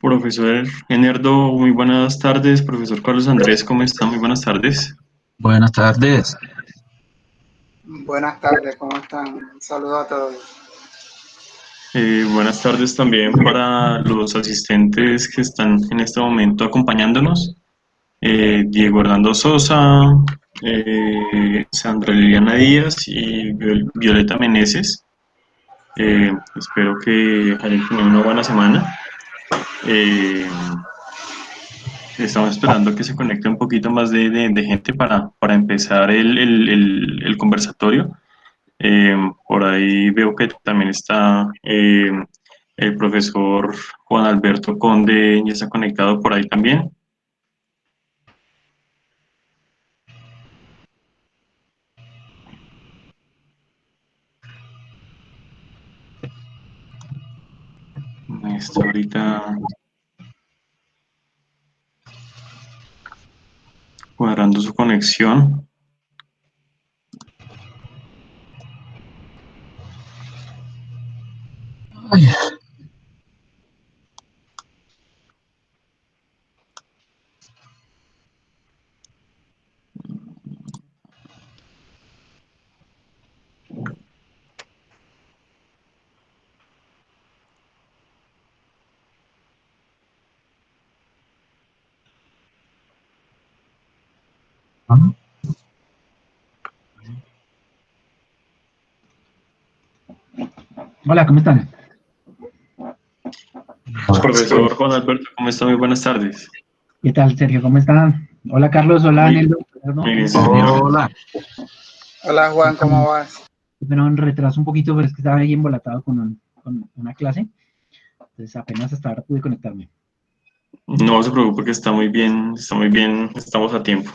Profesor Enerdo, muy buenas tardes. Profesor Carlos Andrés, ¿cómo está? Muy buenas tardes. Buenas tardes. Buenas tardes, ¿cómo están? Un saludo a todos. Buenas tardes también para los asistentes que están en este momento acompañándonos. Diego Hernando Sosa, Sandra Liliana Díaz y Violeta Meneses. Espero que hayan tenido una buena semana. Eh, Estamos esperando que se conecte un poquito más de gente para empezar el conversatorio. Por ahí veo que también está el profesor Juan Alberto Conde, ya está conectado por ahí también. Está ahorita cuadrando su conexión. Ay, ¿no? Hola, ¿cómo están? Profesor Juan Alberto, ¿cómo está? Muy buenas tardes. ¿Qué tal, Sergio? ¿Cómo están? Hola, Carlos. Hola, Muy, Neldo. muy bien, ¿Cómo están? señor. Hola. Hola Juan, ¿cómo vas? Pero en retraso un poquito, pero es que estaba ahí embolatado con una clase. Entonces apenas hasta ahora pude conectarme. No se preocupe que está muy bien, estamos a tiempo.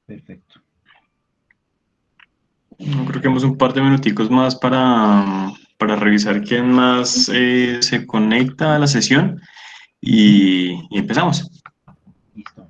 Perfecto. Yo creo que hemos un par de minuticos más para revisar quién más se conecta a la sesión y empezamos. Listo.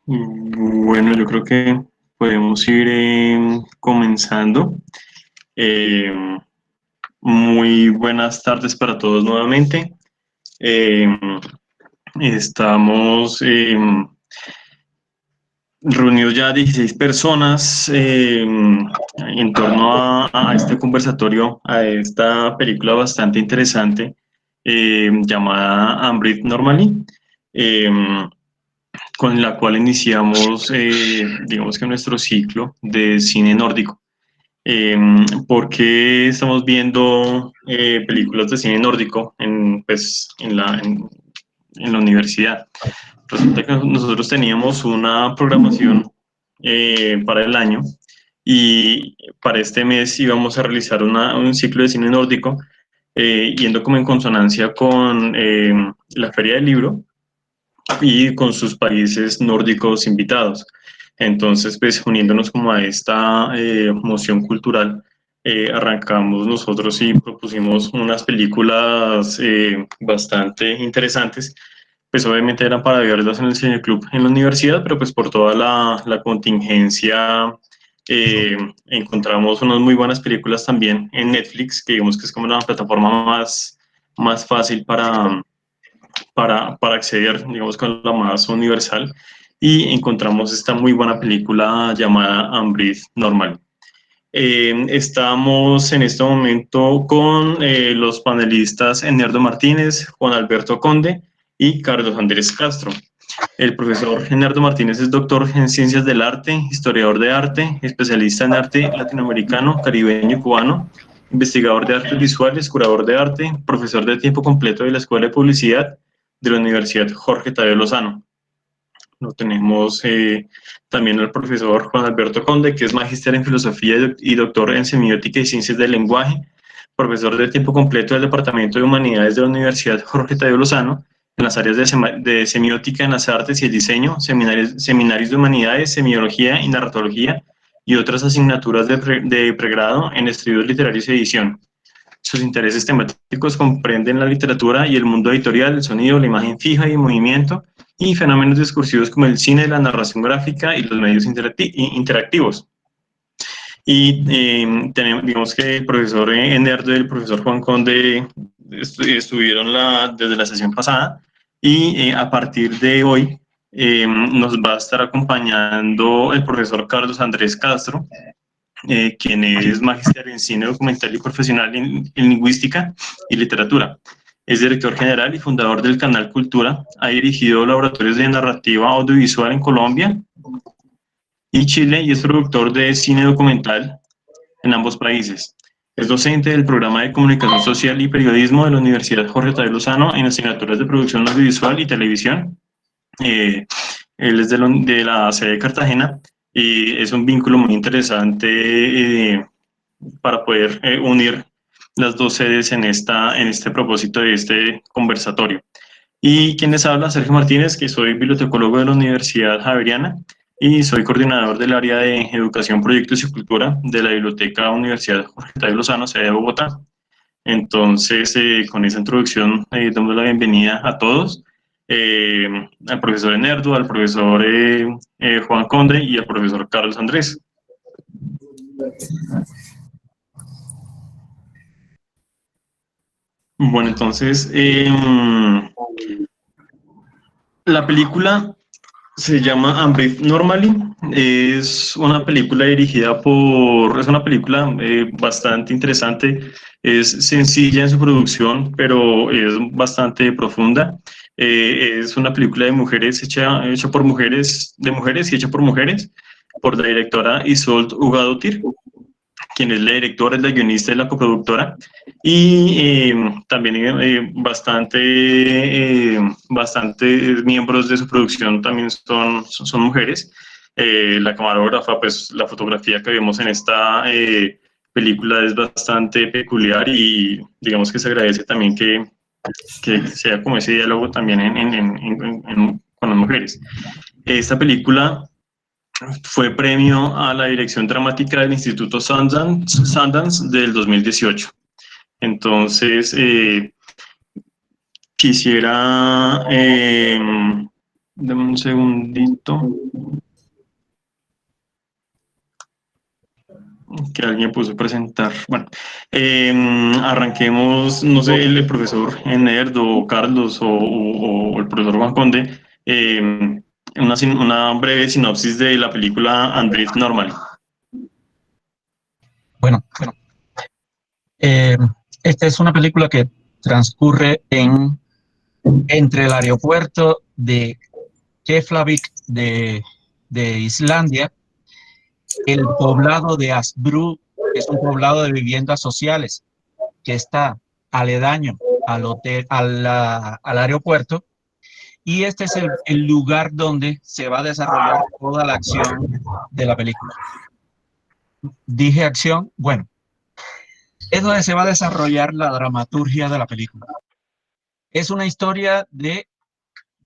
Bueno, yo creo que podemos ir comenzando. Eh, Muy buenas tardes para todos nuevamente. Eh, Estamos reunidos ya 16 personas en torno a este conversatorio, a esta película bastante interesante llamada Ambrit Normally, eh, con la cual iniciamos, digamos que nuestro ciclo de cine nórdico. Eh, ¿Por qué estamos viendo películas de cine nórdico pues, en la universidad? Resulta que nosotros teníamos una programación para el año y para este mes íbamos a realizar un ciclo de cine nórdico yendo como en consonancia con la Feria del Libro y con sus países nórdicos invitados. Entonces, pues uniéndonos como a esta moción cultural, arrancamos nosotros y propusimos unas películas bastante interesantes. Pues obviamente eran para verlas en el Cine Club en la universidad, pero pues por toda la contingencia encontramos unas muy buenas películas también en Netflix, que digamos que es como la plataforma más fácil para acceder, digamos, con la más universal, y encontramos esta muy buena película llamada Ambrid Normal. Estamos en este momento con los panelistas Enerdo Martínez, Juan Alberto Conde y Carlos Andrés Castro. El profesor Gerardo Martínez es doctor en Ciencias del Arte, historiador de arte, especialista en arte latinoamericano, caribeño y cubano, investigador de artes visuales, curador de arte, profesor de tiempo completo de la Escuela de Publicidad de la Universidad Jorge Tadeo Lozano. Lo tenemos también al profesor Juan Alberto Conde, que es magíster en filosofía y doctor en semiótica y ciencias del lenguaje, profesor de tiempo completo del Departamento de Humanidades de la Universidad Jorge Tadeo Lozano, en las áreas de semiótica en las artes y el diseño, seminarios de humanidades, semiología y narratología y otras asignaturas de pregrado en estudios literarios y edición. Sus intereses temáticos comprenden la literatura y el mundo editorial, el sonido, la imagen fija y el movimiento, y fenómenos discursivos como el cine, la narración gráfica y los medios interactivos. Y tenemos, digamos que el profesor Enerdo y el profesor Juan Conde estuvieron desde la sesión pasada, y a partir de hoy nos va a estar acompañando el profesor Carlos Andrés Castro, quien es magíster en cine documental y profesional en lingüística y literatura. Es director general y fundador del canal Cultura. Ha dirigido laboratorios de narrativa audiovisual en Colombia y Chile, y es productor de cine documental en ambos países. Es docente del programa de Comunicación Social y Periodismo de la Universidad Jorge Tadeo Lozano en asignaturas de producción audiovisual y televisión. Él es de la sede de Cartagena, y es un vínculo muy interesante para poder unir las dos sedes en este propósito de este conversatorio. Y quien les habla, Sergio Martínez, que soy bibliotecólogo de la Universidad Javeriana y soy coordinador del área de Educación, Proyectos y Cultura de la Biblioteca Universidad Jorge Tadeo Lozano, sede de Bogotá. Entonces, con esa introducción, damos la bienvenida a todos, al profesor Enerdo, al profesor Juan Conde y al profesor Carlos Andrés. Bueno, entonces, la película se llama Unbreathed Normally. Es una película es una película bastante interesante. Es sencilla en su producción, pero es bastante profunda. Es una película de mujeres hecha por mujeres, de mujeres y hecha por mujeres, por la directora Isolde Ugadotir, quien es la directora, es la guionista y la coproductora, y también bastantes miembros de su producción también son mujeres. La camarógrafa, pues la fotografía que vemos en esta película es bastante peculiar, y digamos que se agradece también que sea como ese diálogo también con las mujeres. Esta película fue premio a la dirección dramática del Instituto Sundance del 2018. Entonces, quisiera, dame un segundito, que alguien puso presentar. Bueno, arranquemos, no sé, el profesor Enerdo o Carlos o el profesor Juan Conde, una breve sinopsis de la película Unbreathed Normally. Bueno, esta es una película que transcurre entre el aeropuerto de Keflavik de Islandia, el poblado de Asbru, que es un poblado de viviendas sociales que está aledaño al hotel, al aeropuerto, y este es el lugar donde se va a desarrollar toda la acción de la película. Dije acción, bueno, es donde se va a desarrollar la dramaturgia de la película. Es una historia de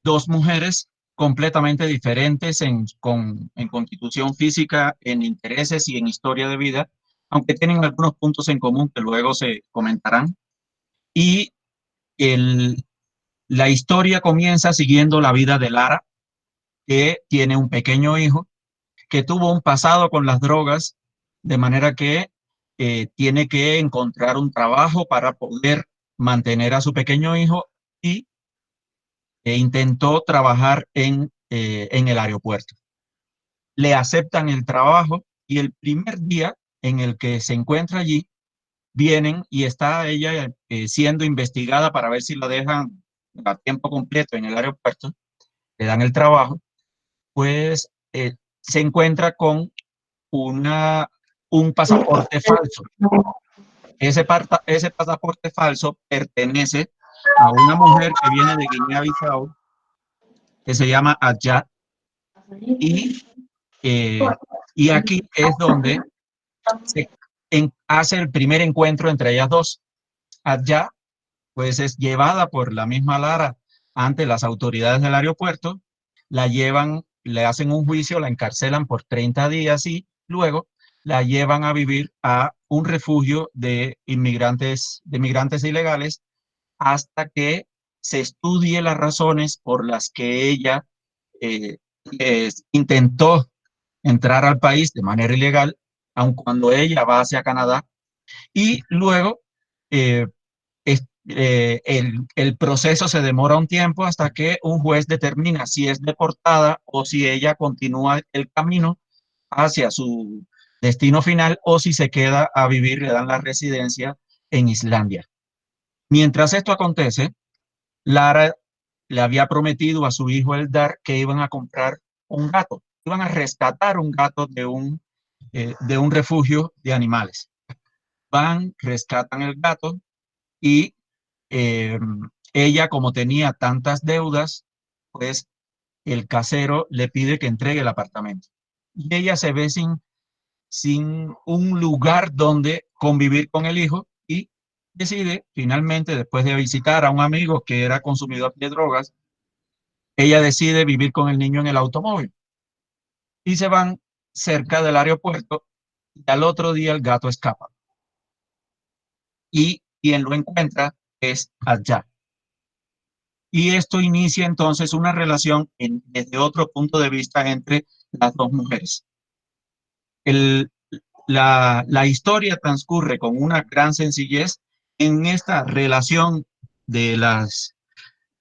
dos mujeres completamente diferentes en constitución física, en intereses y en historia de vida, aunque tienen algunos puntos en común que luego se comentarán. Y la historia comienza siguiendo la vida de Lara, que tiene un pequeño hijo, que tuvo un pasado con las drogas, de manera que tiene que encontrar un trabajo para poder mantener a su pequeño hijo, y intentó trabajar en el aeropuerto. Le aceptan el trabajo y el primer día en el que se encuentra allí, vienen y está ella siendo investigada para ver si la dejan a tiempo completo en el aeropuerto, le dan el trabajo, pues se encuentra con un pasaporte falso. Ese pasaporte falso pertenece a una mujer que viene de Guinea-Bissau, que se llama Adja, y aquí es donde se hace el primer encuentro entre ellas dos. Adja, pues es llevada por la misma Lara ante las autoridades del aeropuerto, la llevan, le hacen un juicio, la encarcelan por 30 días y luego la llevan a vivir a un refugio de migrantes ilegales hasta que se estudie las razones por las que ella intentó entrar al país de manera ilegal, aun cuando ella va hacia Canadá, y luego el proceso se demora un tiempo hasta que un juez determina si es deportada o si ella continúa el camino hacia su destino final o si se queda a vivir, le dan la residencia en Islandia. Mientras esto acontece, Lara le había prometido a su hijo Eldar que iban a comprar un gato, iban a rescatar un gato de un refugio de animales. Van, rescatan el gato y ella, como tenía tantas deudas, pues el casero le pide que entregue el apartamento. Y ella se ve sin un lugar donde convivir con el hijo y decide finalmente, después de visitar a un amigo que era consumidor de drogas, ella decide vivir con el niño en el automóvil. Y se van cerca del aeropuerto y al otro día el gato escapa. Y quien lo encuentra es Adja. Y esto inicia entonces una relación desde otro punto de vista entre las dos mujeres. La historia transcurre con una gran sencillez en esta relación de las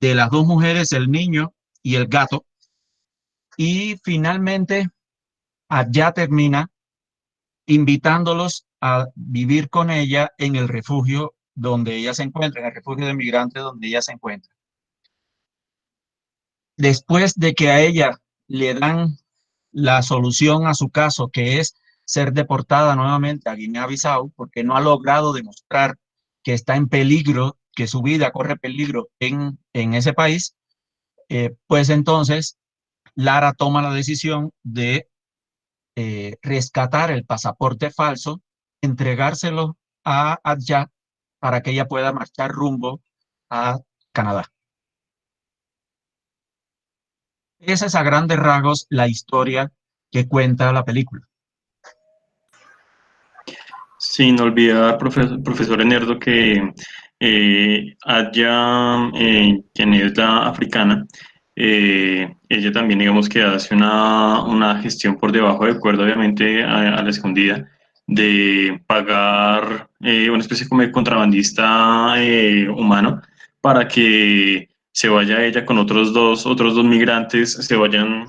dos mujeres, el niño y el gato. Y finalmente allá termina invitándolos a vivir con ella en el refugio donde ella se encuentra, en el refugio de migrantes donde ella se encuentra. Después de que a ella le dan la solución a su caso, que es ser deportada nuevamente a Guinea-Bissau, porque no ha logrado demostrar que está en peligro, que su vida corre peligro en ese país, pues entonces Lara toma la decisión de rescatar el pasaporte falso, entregárselo a Adja para que ella pueda marchar rumbo a Canadá. Esa es a grandes rasgos la historia que cuenta la película. Sin olvidar, profesor Enerdo, que Adja, quien es la africana, ella también, digamos que hace una gestión por debajo de cuerda, obviamente a la escondida, de pagar una especie como de contrabandista humano para que se vaya ella con otros dos migrantes, se vayan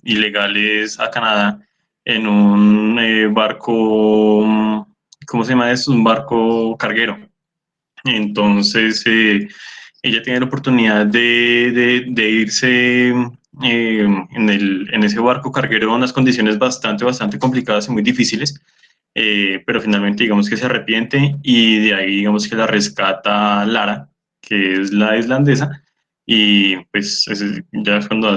ilegales a Canadá en un barco, ¿cómo se llama eso? Un barco carguero. Entonces, ella tiene la oportunidad de irse en ese barco carguero en unas condiciones bastante complicadas y muy difíciles, pero finalmente digamos que se arrepiente y de ahí digamos que la rescata Lara, que es la islandesa, y pues ya es cuando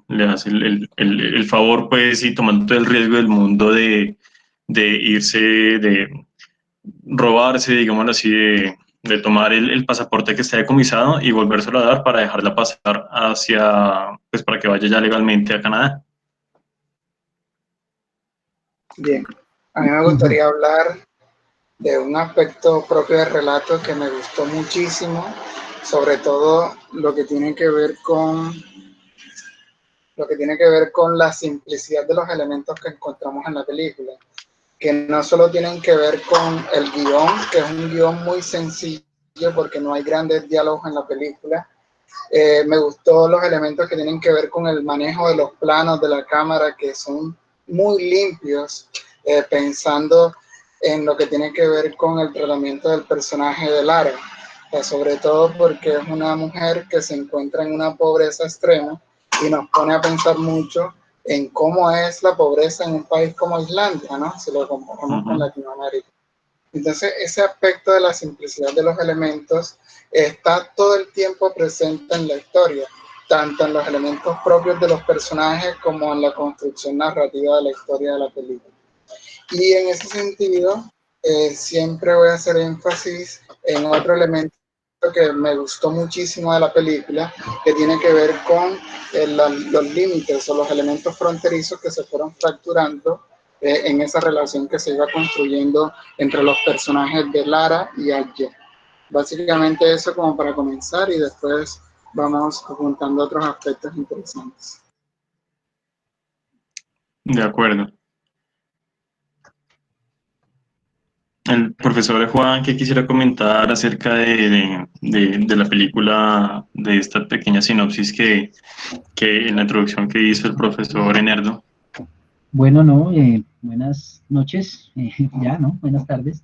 le hace el favor, pues, y tomando todo el riesgo del mundo de irse, de robarse, digamos así, de tomar el pasaporte que está decomisado y volvérselo a dar para dejarla pasar pues para que vaya ya legalmente a Canadá. Bien, a mí me gustaría hablar de un aspecto propio del relato que me gustó muchísimo, sobre todo lo que tiene que ver con la simplicidad de los elementos que encontramos en la película, que no solo tienen que ver con el guión, que es un guión muy sencillo porque no hay grandes diálogos en la película. Me gustó los elementos que tienen que ver con el manejo de los planos de la cámara, que son muy limpios, pensando en lo que tiene que ver con el tratamiento del personaje de Lara, sobre todo porque es una mujer que se encuentra en una pobreza extrema y nos pone a pensar mucho en cómo es la pobreza en un país como Islandia, ¿no? Si lo comparamos con Latinoamérica. Entonces, ese aspecto de la simplicidad de los elementos está todo el tiempo presente en la historia, tanto en los elementos propios de los personajes como en la construcción narrativa de la historia de la película. Y en ese sentido, siempre voy a hacer énfasis en otro elemento que me gustó muchísimo de la película, que tiene que ver con los límites o los elementos fronterizos que se fueron fracturando en esa relación que se iba construyendo entre los personajes de Lara y Adje. Básicamente eso como para comenzar y después vamos apuntando otros aspectos interesantes. De acuerdo. El profesor Juan, ¿qué quisiera comentar acerca de la película, de esta pequeña sinopsis que en la introducción que hizo el profesor Enerdo? Bueno, no, buenas noches, ya, ¿no? Buenas tardes.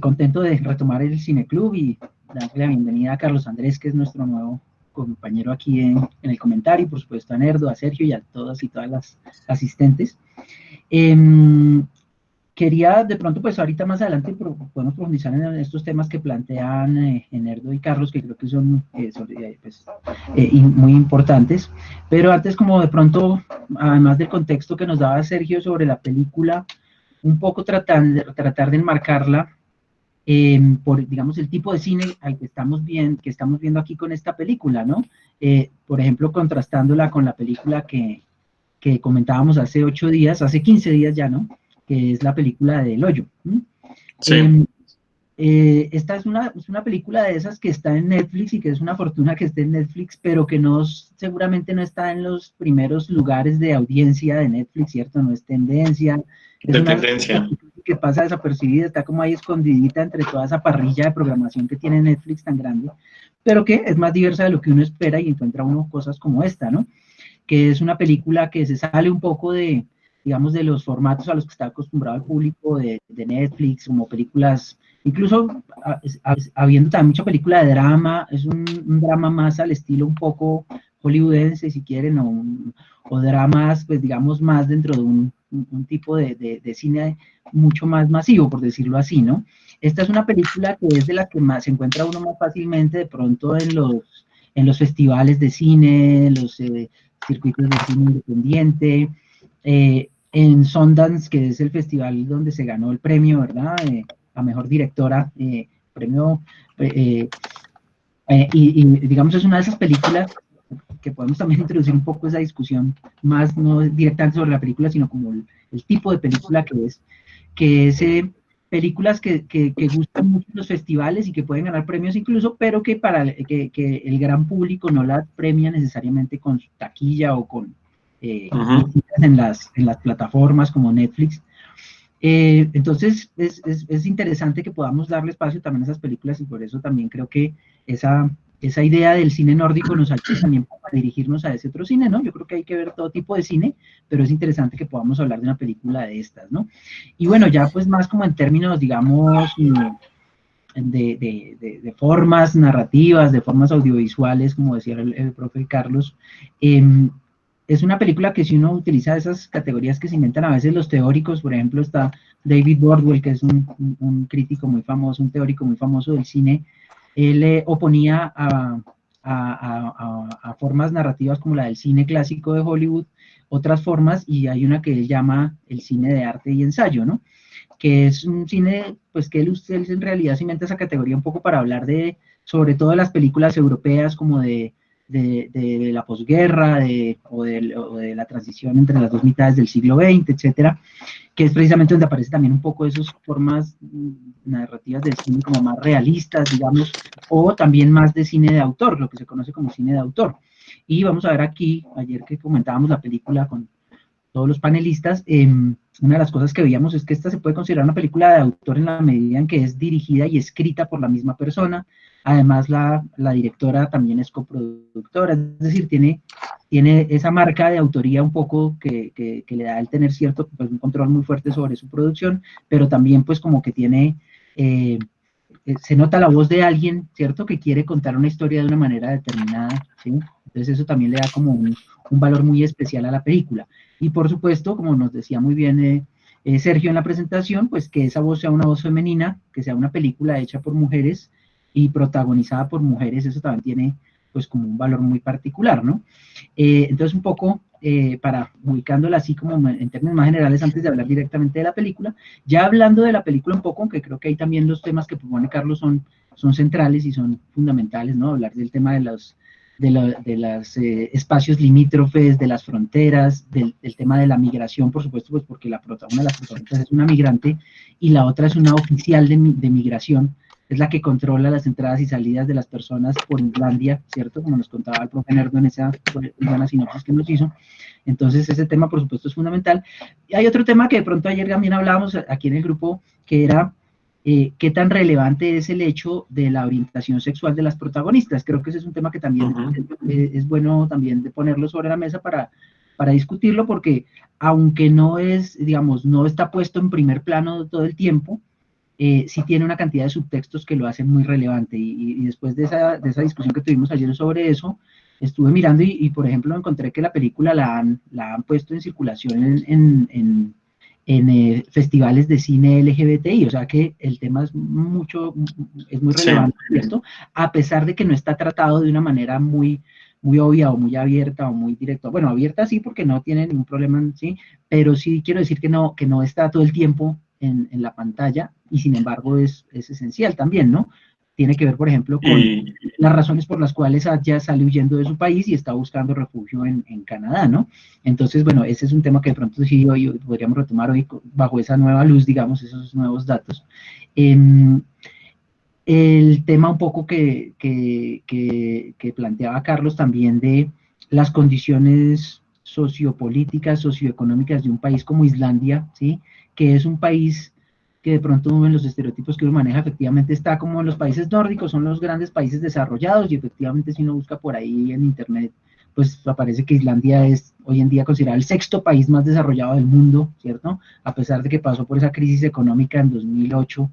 Contento de retomar el Cineclub y darle la bienvenida a Carlos Andrés, que es nuestro nuevo compañero aquí en el comentario, y por supuesto a Nerdo, a Sergio y a todas y todas las asistentes. Quería de pronto, pues ahorita más adelante podemos profundizar en estos temas que plantean Nerdo y Carlos, que creo que son muy importantes, pero antes como de pronto, además del contexto que nos daba Sergio sobre la película, un poco tratar de enmarcarla por, digamos, el tipo de cine al que estamos viendo aquí con esta película, ¿no? Por ejemplo, contrastándola con la película que comentábamos hace 15 días ya, ¿no? Que es la película del Hoyo. Sí. Esta es una película de esas que está en Netflix y que es una fortuna que esté en Netflix, pero que seguramente no está en los primeros lugares de audiencia de Netflix, ¿cierto? No es tendencia. Es una tendencia. Que pasa desapercibida, está como ahí escondidita entre toda esa parrilla de programación que tiene Netflix tan grande, pero que es más diversa de lo que uno espera y encuentra uno cosas como esta, ¿no? Que es una película que se sale un poco de, digamos, de los formatos a los que está acostumbrado el público de Netflix, como películas, incluso habiendo también mucha película de drama, es un drama más al estilo un poco hollywoodense, si quieren, o dramas, pues digamos, más dentro de un tipo de cine mucho más masivo, por decirlo así, ¿no? Esta es una película que es de las que más se encuentra uno más fácilmente de pronto en los festivales de cine, en los circuitos de cine independiente, en Sundance, que es el festival donde se ganó el premio, ¿verdad? A mejor directora, premio, y digamos es una de esas películas que podemos también introducir un poco esa discusión, más no directamente sobre la película, sino como el tipo de película que es películas que gustan mucho en los festivales y que pueden ganar premios incluso, pero que que el gran público no la premia necesariamente con su taquilla o con en las plataformas como Netflix. Entonces es interesante que podamos darle espacio también a esas películas y por eso también creo que esa idea del cine nórdico nos ayuda también para dirigirnos a ese otro cine, ¿no? Yo creo que hay que ver todo tipo de cine, pero es interesante que podamos hablar de una película de estas, ¿no? Y bueno, ya pues más como en términos, digamos, de formas narrativas, de formas audiovisuales, como decía el profe Carlos, es una película que si uno utiliza esas categorías que se inventan a veces los teóricos, por ejemplo está David Bordwell, que es un crítico muy famoso, un teórico muy famoso del cine, él oponía a formas narrativas como la del cine clásico de Hollywood, otras formas, y hay una que él llama el cine de arte y ensayo, ¿no? Que es un cine, pues que él en realidad se inventa esa categoría un poco para hablar sobre todo de las películas europeas como de la posguerra o de la transición entre las dos mitades del siglo XX, etcétera, que es precisamente donde aparece también un poco esas formas narrativas del cine como más realistas, digamos, o también más de cine de autor, lo que se conoce como cine de autor. Y vamos a ver aquí, ayer que comentábamos la película con todos los panelistas, una de las cosas que veíamos es que esta se puede considerar una película de autor en la medida en que es dirigida y escrita por la misma persona, Además, la directora también es coproductora, es decir, tiene esa marca de autoría un poco que le da el tener cierto, pues, un control muy fuerte sobre su producción, pero también pues como que tiene, se nota la voz de alguien, ¿cierto? Que quiere contar una historia de una manera determinada, ¿sí? Entonces eso también le da como un valor muy especial a la película. Y por supuesto, como nos decía muy bien Sergio en la presentación, pues que esa voz sea una voz femenina, que sea una película hecha por mujeres y protagonizada por mujeres, eso también tiene pues como un valor muy particular, ¿no? Entonces un poco para ubicándola así como en términos más generales antes de hablar directamente de la película, ya hablando de la película un poco, aunque creo que ahí también los temas que propone Carlos son centrales y son fundamentales, ¿no? Hablar del tema de los espacios limítrofes, de las fronteras, del tema de la migración, por supuesto, pues porque una de las protagonistas es una migrante y la otra es una oficial de migración, es la que controla las entradas y salidas de las personas por Islandia, ¿cierto? Como nos contaba el profe Nerdo en esa buena sinopsis que nos hizo. Entonces, ese tema, por supuesto, es fundamental. Y hay otro tema que de pronto ayer también hablábamos aquí en el grupo, que era qué tan relevante es el hecho de la orientación sexual de las protagonistas. Creo que ese es un tema que también es bueno también de ponerlo sobre la mesa para discutirlo, porque aunque no es, digamos, no está puesto en primer plano todo el tiempo, sí tiene una cantidad de subtextos que lo hacen muy relevante. Y después de esa discusión que tuvimos ayer sobre eso, estuve mirando y por ejemplo, encontré que la película la han puesto en circulación en festivales de cine LGBTI, o sea que el tema es muy relevante, sí, ¿cierto? A pesar de que no está tratado de una manera muy obvia o muy abierta o muy directa. Bueno, abierta sí porque no tiene ningún problema, sí, pero sí quiero decir que no está todo el tiempo en la pantalla y sin embargo es esencial también, ¿no? Tiene que ver, por ejemplo, con las razones por las cuales Atya sale huyendo de su país y está buscando refugio en Canadá, ¿no? Entonces, bueno, ese es un tema que de pronto sí hoy podríamos retomar hoy bajo esa nueva luz, digamos, esos nuevos datos. El tema un poco que planteaba Carlos también de las condiciones sociopolíticas, socioeconómicas de un país como Islandia, ¿sí? Que es un país que de pronto en los estereotipos que uno maneja efectivamente está como en los países nórdicos, son los grandes países desarrollados y efectivamente si uno busca por ahí en internet, pues aparece que Islandia es hoy en día considerado el sexto país más desarrollado del mundo, ¿cierto? A pesar de que pasó por esa crisis económica en 2008,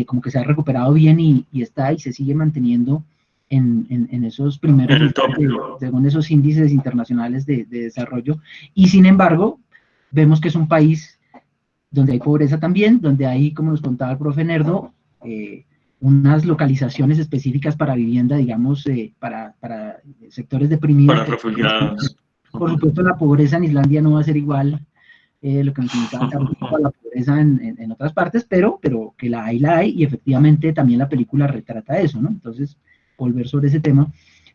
como que se ha recuperado bien y está y se sigue manteniendo en esos primeros lugares, según esos índices internacionales de desarrollo. Y sin embargo, vemos que es un país donde hay pobreza también, donde hay, como nos contaba el profe Nerdo, unas localizaciones específicas para vivienda, digamos, para sectores deprimidos. Para refugiados. Por supuesto, la pobreza en Islandia no va a ser igual lo que nos indicaba la pobreza en otras partes, pero que la hay, y efectivamente también la película retrata eso, ¿no? Entonces, volver sobre ese tema,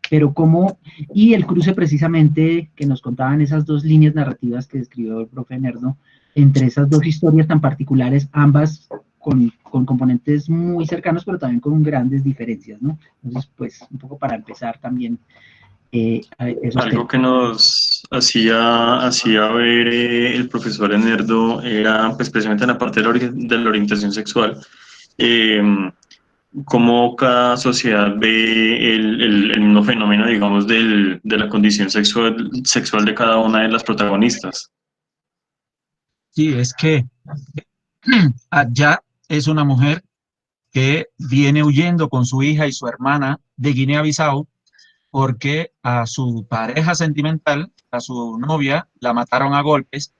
pero cómo, y el cruce precisamente que nos contaban esas dos líneas narrativas que describió el profe Nerdo, entre esas dos historias tan particulares, ambas con componentes muy cercanos, pero también con grandes diferencias, ¿no? Entonces, pues, un poco para empezar también algo que nos hacía ver el profesor Enerdo era pues, precisamente en la parte de la orientación sexual, cómo cada sociedad ve el mismo fenómeno, digamos, de la condición sexual de cada una de las protagonistas. Sí, es que Atya es una mujer que viene huyendo con su hija y su hermana de Guinea-Bissau porque a su pareja sentimental, a su novia, la mataron a golpes,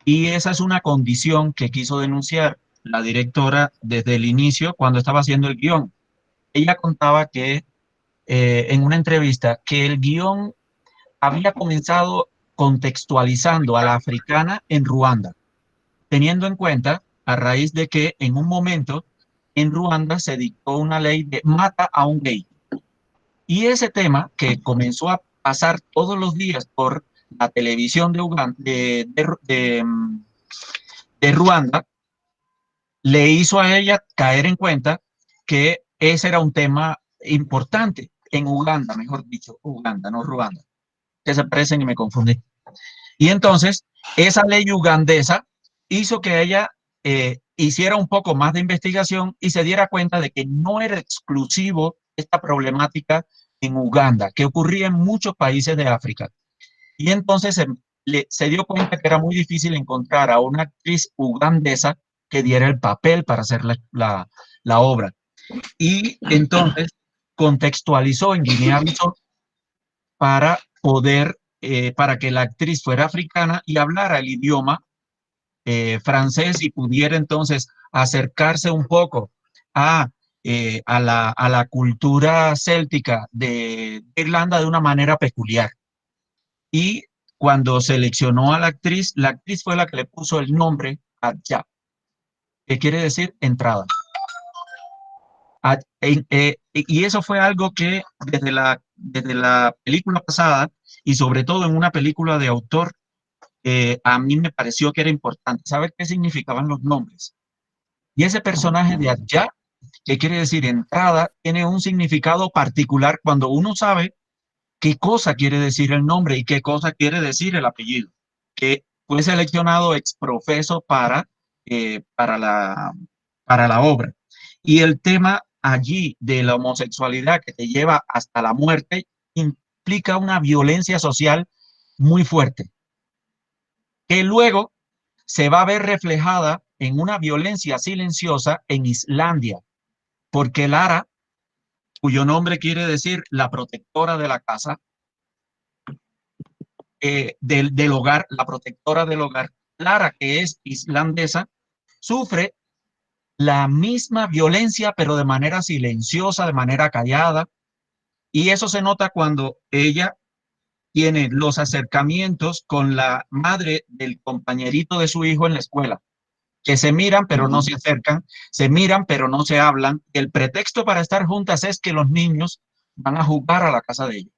y esa es una condición que quiso denunciar la directora desde el inicio cuando estaba haciendo el guión. Ella contaba que en una entrevista que el guión había comenzado contextualizando a la africana en Ruanda, teniendo en cuenta a raíz de que en un momento en Ruanda se dictó una ley de mata a un gay. Y ese tema que comenzó a pasar todos los días por la televisión de Ruanda, le hizo a ella caer en cuenta que ese era un tema importante en Uganda, mejor dicho, Uganda, no Ruanda, que se parecen y me confundí. Y entonces, esa ley ugandesa hizo que ella hiciera un poco más de investigación y se diera cuenta de que no era exclusivo esta problemática en Uganda, que ocurría en muchos países de África. Y entonces se dio cuenta que era muy difícil encontrar a una actriz ugandesa que diera el papel para hacer la obra. Y entonces contextualizó en Guinea-Bissau para poder, para que la actriz fuera africana y hablara el idioma francés y pudiera entonces acercarse un poco a la cultura céltica de Irlanda de una manera peculiar. Y cuando seleccionó a la actriz fue la que le puso el nombre Adja, que quiere decir entrada. Y eso fue algo que desde la película pasada y sobre todo en una película de autor, a mí me pareció que era importante saber qué significaban los nombres. Y ese personaje de Adja, que quiere decir entrada, tiene un significado particular cuando uno sabe qué cosa quiere decir el nombre y qué cosa quiere decir el apellido, que fue seleccionado ex profeso para la obra. Y el tema allí de la homosexualidad que te lleva hasta la muerte implica una violencia social muy fuerte, que luego se va a ver reflejada en una violencia silenciosa en Islandia, porque Lara, cuyo nombre quiere decir la protectora de la casa, del hogar, la protectora del hogar, Lara, que es islandesa, sufre la misma violencia, pero de manera silenciosa, de manera callada, y eso se nota cuando ella tiene los acercamientos con la madre del compañerito de su hijo en la escuela, que se miran pero no se acercan, se miran pero no se hablan. El pretexto para estar juntas es que los niños van a jugar a la casa de ella.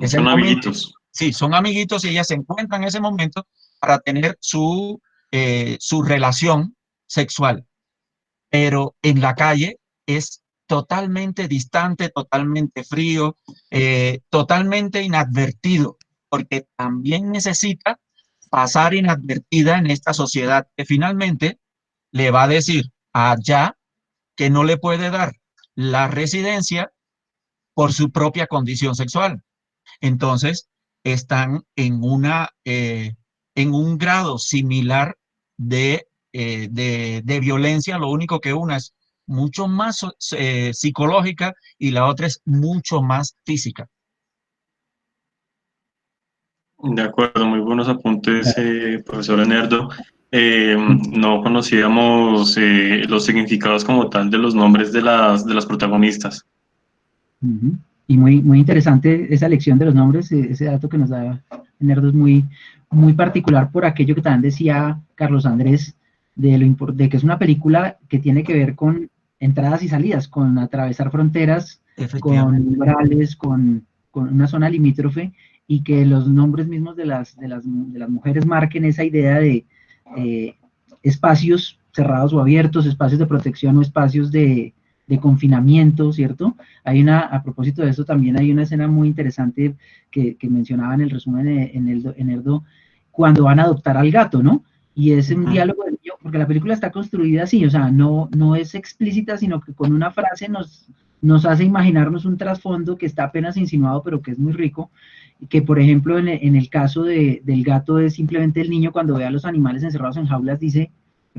Son amiguitos. Sí, son amiguitos y ellas se encuentran en ese momento para tener su relación sexual. Pero en la calle es totalmente distante, totalmente frío, totalmente inadvertido, porque también necesita pasar inadvertida en esta sociedad que finalmente le va a decir a Adja que no le puede dar la residencia por su propia condición sexual. Entonces, están en un grado similar de violencia, lo único que una es mucho más psicológica y la otra es mucho más física. De acuerdo, muy buenos apuntes, profesor Leonardo. No conocíamos los significados como tal de los nombres de las protagonistas. Y muy, muy interesante esa lección de los nombres, ese dato que nos da Leonardo es muy, muy particular por aquello que también decía Carlos Andrés, de que es una película que tiene que ver con entradas y salidas, con atravesar fronteras, con umbrales, con una zona limítrofe, y que los nombres mismos de las mujeres marquen esa idea de espacios cerrados o abiertos, espacios de protección o espacios de confinamiento, ¿cierto? A propósito de eso, también hay una escena muy interesante que mencionaba en el resumen en Erdo, cuando van a adoptar al gato, ¿no? Y es un diálogo, porque la película está construida así, o sea, no es explícita, sino que con una frase nos hace imaginarnos un trasfondo que está apenas insinuado, pero que es muy rico, que por ejemplo en el caso del gato es simplemente el niño cuando ve a los animales encerrados en jaulas, le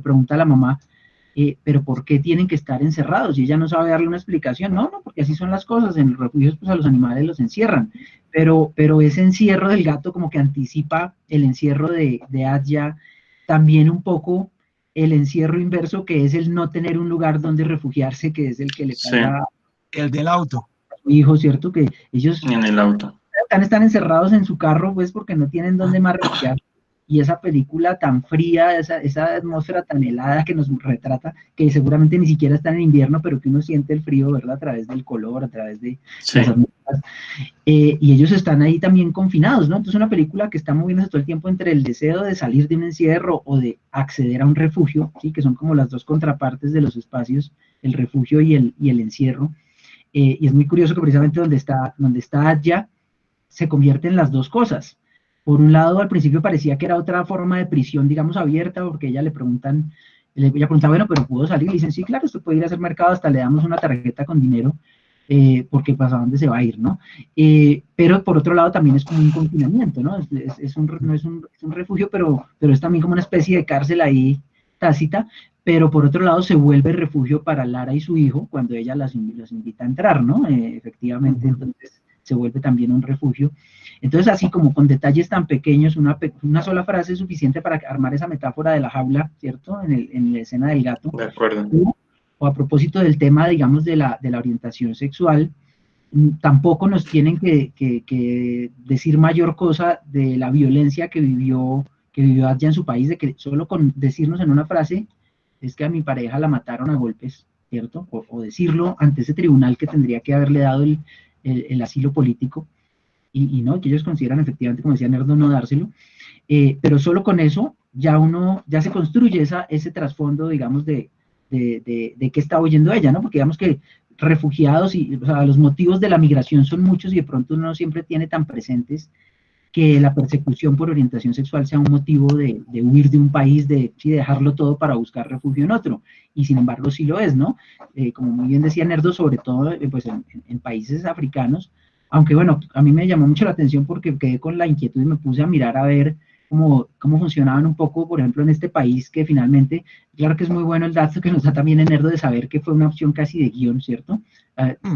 pregunta a la mamá, pero ¿por qué tienen que estar encerrados? Y ella no sabe darle una explicación. No, porque así son las cosas, en los refugios pues a los animales los encierran, pero ese encierro del gato como que anticipa el encierro de Adja, también un poco el encierro inverso, que es el no tener un lugar donde refugiarse, que es el que le pasa el del auto. A su hijo, ¿cierto? Que ellos en el auto están encerrados en su carro, pues porque no tienen dónde más refugiarse. Y esa película tan fría, esa atmósfera tan helada que nos retrata, que seguramente ni siquiera está en invierno, pero que uno siente el frío, ¿verdad? A través del color, a través de las atmósferas. Y ellos están ahí también confinados, ¿no? Entonces una película que está moviéndose todo el tiempo entre el deseo de salir de un encierro o de acceder a un refugio, ¿sí? Que son como las dos contrapartes de los espacios, el refugio y el encierro. Y es muy curioso que precisamente donde está Adja se convierte en las dos cosas. Por un lado, al principio parecía que era otra forma de prisión, digamos, abierta, porque ella preguntaba, bueno, pero ¿puedo salir? Y dicen, sí, claro, usted puede ir a hacer mercado, hasta le damos una tarjeta con dinero, porque pues a dónde se va a ir, ¿no? Pero por otro lado también es como un confinamiento, ¿no? No es un refugio, pero es también como una especie de cárcel ahí tácita, pero por otro lado se vuelve refugio para Lara y su hijo cuando ella los invita a entrar, ¿no? Efectivamente, entonces se vuelve también un refugio. Entonces, así como con detalles tan pequeños, una sola frase es suficiente para armar esa metáfora de la jaula, ¿cierto? En la escena del gato. De acuerdo. O a propósito del tema, digamos, de la orientación sexual, tampoco nos tienen que decir mayor cosa de la violencia que vivió allá en su país, de que solo con decirnos en una frase, es que a mi pareja la mataron a golpes, ¿cierto? O decirlo ante ese tribunal que tendría que haberle dado el asilo político, y no, que ellos consideran efectivamente, como decía Nerdo, no dárselo, pero solo con eso ya se construye ese trasfondo, digamos, de qué está oyendo ella, ¿no? Porque digamos que refugiados o sea, los motivos de la migración son muchos y de pronto uno no siempre tiene tan presentes que la persecución por orientación sexual sea un motivo de huir de un país, de dejarlo todo para buscar refugio en otro, y sin embargo sí lo es, ¿no? Como muy bien decía Nerdo, sobre todo pues en países africanos, aunque bueno, a mí me llamó mucho la atención porque quedé con la inquietud y me puse a mirar a ver cómo funcionaban un poco, por ejemplo, en este país que finalmente, claro que es muy bueno el dato que nos da también en Nerdo de saber que fue una opción casi de guión, ¿cierto?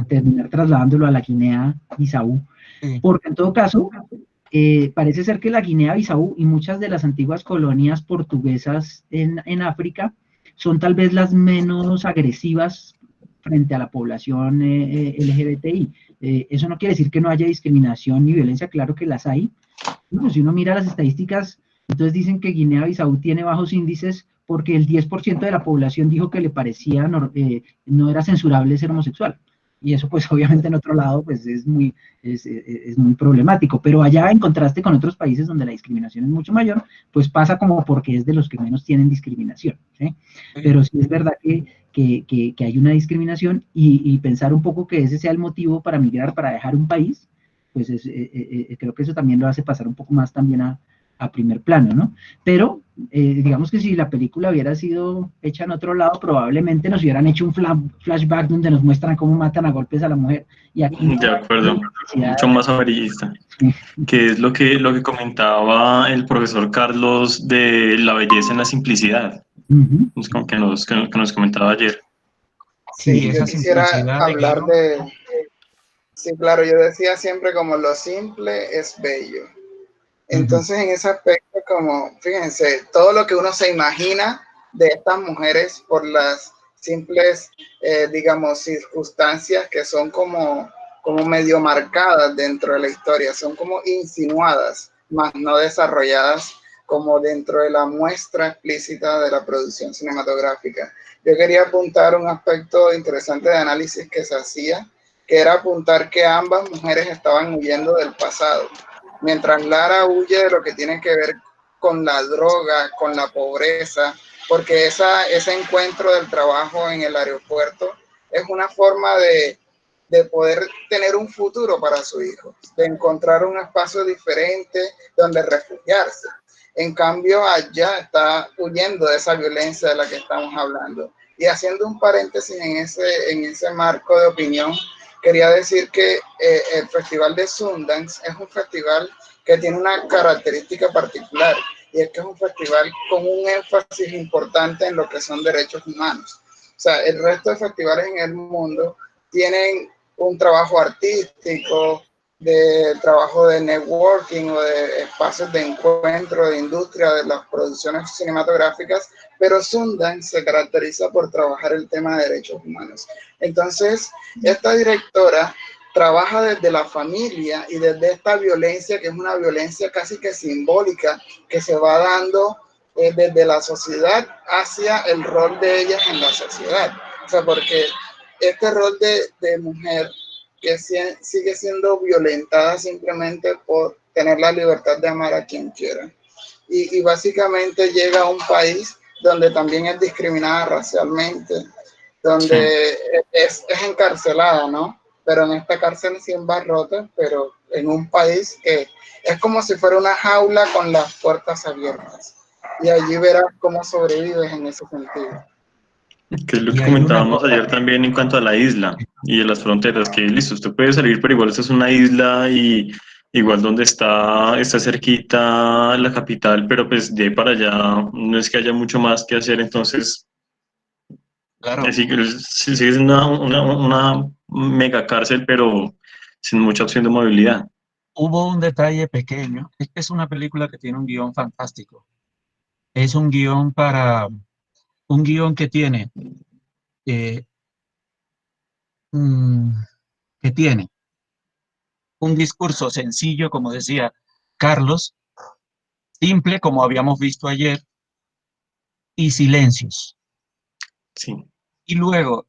Terminar trasladándolo a la Guinea-Bissau, porque en todo caso, parece ser que la Guinea-Bissau y muchas de las antiguas colonias portuguesas en África son tal vez las menos agresivas frente a la población LGBTI. Eso no quiere decir que no haya discriminación ni violencia, claro que las hay. Bueno, si uno mira las estadísticas, entonces dicen que Guinea-Bissau tiene bajos índices porque el 10% de la población dijo que le parecía no era censurable ser homosexual. Y eso pues obviamente en otro lado pues es muy problemático, pero allá en contraste con otros países donde la discriminación es mucho mayor, pues pasa como porque es de los que menos tienen discriminación, ¿sí? Pero sí es verdad que hay una discriminación y pensar un poco que ese sea el motivo para migrar, para dejar un país, pues creo que eso también lo hace pasar un poco más también a primer plano, ¿no? Pero digamos que si la película hubiera sido hecha en otro lado, probablemente nos hubieran hecho un flashback donde nos muestran cómo matan a golpes a la mujer. Y aquí no, De acuerdo, mucho más amarillista, que es lo que comentaba el profesor Carlos de la belleza en la simplicidad, es como que nos comentaba ayer. Sí, esa yo quisiera simplicidad de hablar guión. sí, claro, yo decía siempre como lo simple es bello. Entonces, en ese aspecto, como, fíjense, todo lo que uno se imagina de estas mujeres por las simples, digamos, circunstancias que son como medio marcadas dentro de la historia, son como insinuadas, más no desarrolladas como dentro de la muestra explícita de la producción cinematográfica. Yo quería apuntar un aspecto interesante de análisis que se hacía, que era apuntar que ambas mujeres estaban huyendo del pasado. Mientras Lara huye de lo que tiene que ver con la droga, con la pobreza, porque ese encuentro del trabajo en el aeropuerto es una forma de poder tener un futuro para su hijo, de encontrar un espacio diferente donde refugiarse. En cambio, allá está huyendo de esa violencia de la que estamos hablando. Y haciendo un paréntesis en ese marco de opinión, quería decir que el Festival de Sundance es un festival que tiene una característica particular, y es que es un festival con un énfasis importante en lo que son derechos humanos. O sea, el resto de festivales en el mundo tienen un trabajo artístico, de trabajo de networking o de espacios de encuentro de industria de las producciones cinematográficas, pero Sundance se caracteriza por trabajar el tema de derechos humanos. Entonces, esta directora trabaja desde la familia y desde esta violencia, que es una violencia casi que simbólica, que se va dando desde la sociedad hacia el rol de ellas en la sociedad. O sea, porque este rol de mujer que sigue siendo violentada simplemente por tener la libertad de amar a quien quiera. Y básicamente llega a un país donde también es discriminada racialmente, donde es encarcelada, ¿no? Pero en esta cárcel sin barrotes, pero en un país que es como si fuera una jaula con las puertas abiertas. Y allí verás cómo sobrevives en ese sentido. Que es lo Y que hay una comentábamos cosa ayer también en cuanto a la isla y de las fronteras, que, listo, en cuanto a la isla y de las fronteras, que listo, usted puede salir, pero igual esta es una isla y igual donde está cerquita la capital, pero pues de ahí para allá no es que haya mucho más que hacer, entonces claro, sigue siendo una mega cárcel, pero sin mucha opción de movilidad. hubo un detalle pequeño. Es que es una película que tiene un guión fantástico. Es un guión que tiene, eh, mm, que tiene un discurso sencillo, como decía Carlos, simple, como habíamos visto ayer, y silencios. Sí, Y luego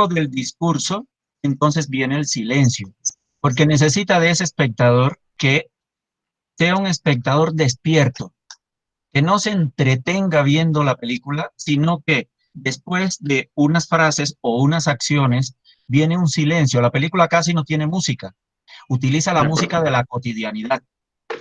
del discurso, entonces viene el silencio, porque necesita de ese espectador que sea un espectador despierto, que no se entretenga viendo la película, sino que después de unas frases o unas acciones viene un silencio. La película casi no tiene música, utiliza la de música acuerdo. de la cotidianidad,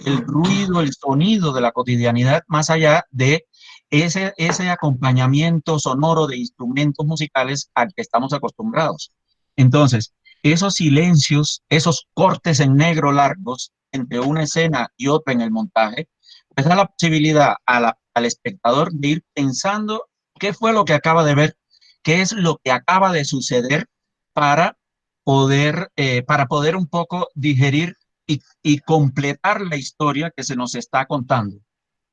el ruido, el sonido de la cotidianidad, más allá de ese acompañamiento sonoro de instrumentos musicales al que estamos acostumbrados. Entonces, esos silencios, esos cortes en negro largos entre una escena y otra en el montaje, pues da la posibilidad al espectador de ir pensando qué fue lo que acaba de ver, qué es lo que acaba de suceder para para poder un poco digerir y completar la historia que se nos está contando.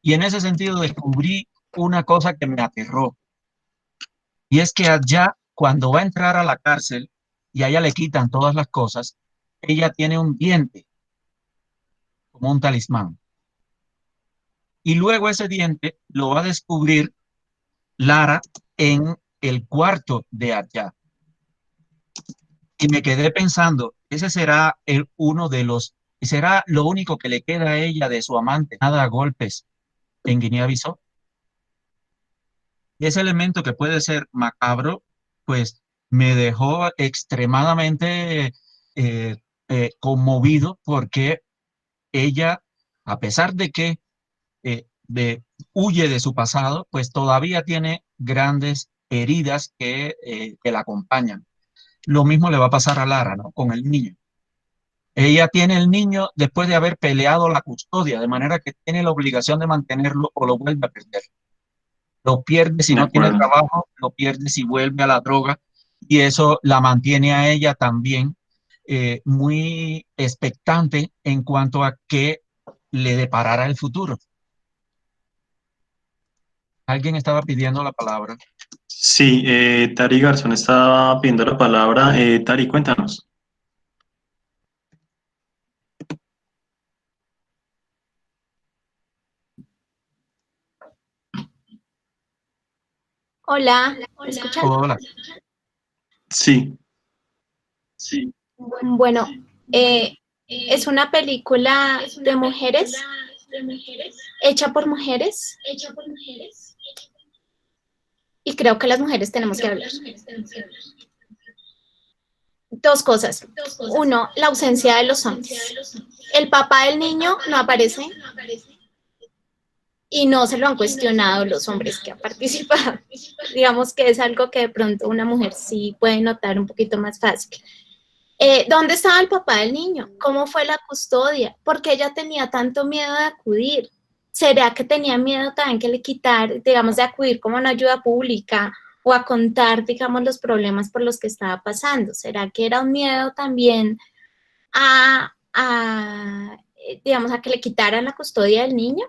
Y en ese sentido descubrí una cosa que me aterró, y es que allá, cuando va a entrar a la cárcel y a ella le quitan todas las cosas, ella tiene un diente como un talismán. Y luego ese diente lo va a descubrir Lara en el cuarto de allá. Y me quedé pensando, ese será uno de será lo único que le queda a ella de su amante, nada a golpes en Guinea-Bissau. Y ese elemento que puede ser macabro, pues me dejó extremadamente conmovido porque ella, a pesar de que huye de su pasado, pues todavía tiene grandes heridas que la acompañan. Lo mismo le va a pasar a Lara, ¿no? Con el niño. Ella tiene el niño después de haber peleado la custodia, de manera que tiene la obligación de mantenerlo o lo vuelve a perder. Lo pierde si De no tiene acuerdo. trabajo, lo pierde si vuelve a la droga y eso la mantiene a ella también muy expectante en cuanto a qué le deparará el futuro. Alguien estaba pidiendo la palabra. Sí, Tari Garzón estaba pidiendo la palabra. Tari, cuéntanos. Hola, ¿me escuchan? Hola. Sí, Bueno, es una película de mujeres, hecha por mujeres, y creo que las mujeres tenemos que hablar. Dos cosas. Uno, la ausencia de los hombres. El papá del niño no aparece y no se lo han cuestionado los hombres que han participado. Digamos que es algo que de pronto una mujer sí puede notar un poquito más fácil. ¿Dónde estaba el papá del niño? ¿Cómo fue la custodia? ¿Por qué ella tenía tanto miedo de acudir? ¿Será que tenía miedo también que le quitar, digamos, de acudir como una ayuda pública o a contar, digamos, los problemas por los que estaba pasando? ¿Será que era un miedo también digamos, a que le quitaran la custodia del niño?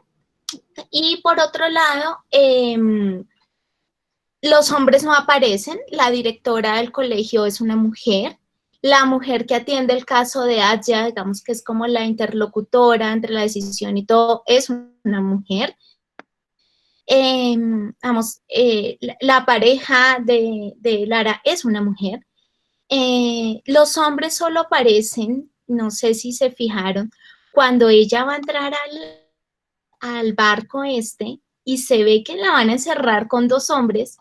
Y por otro lado, los hombres no aparecen, la directora del colegio es una mujer, la mujer que atiende el caso de Aya, digamos que es como la interlocutora entre la decisión y todo, es una mujer. La pareja de Lara es una mujer. Los hombres solo aparecen, no sé si se fijaron, cuando ella va a entrar al barco y se ve que la van a encerrar con dos hombres.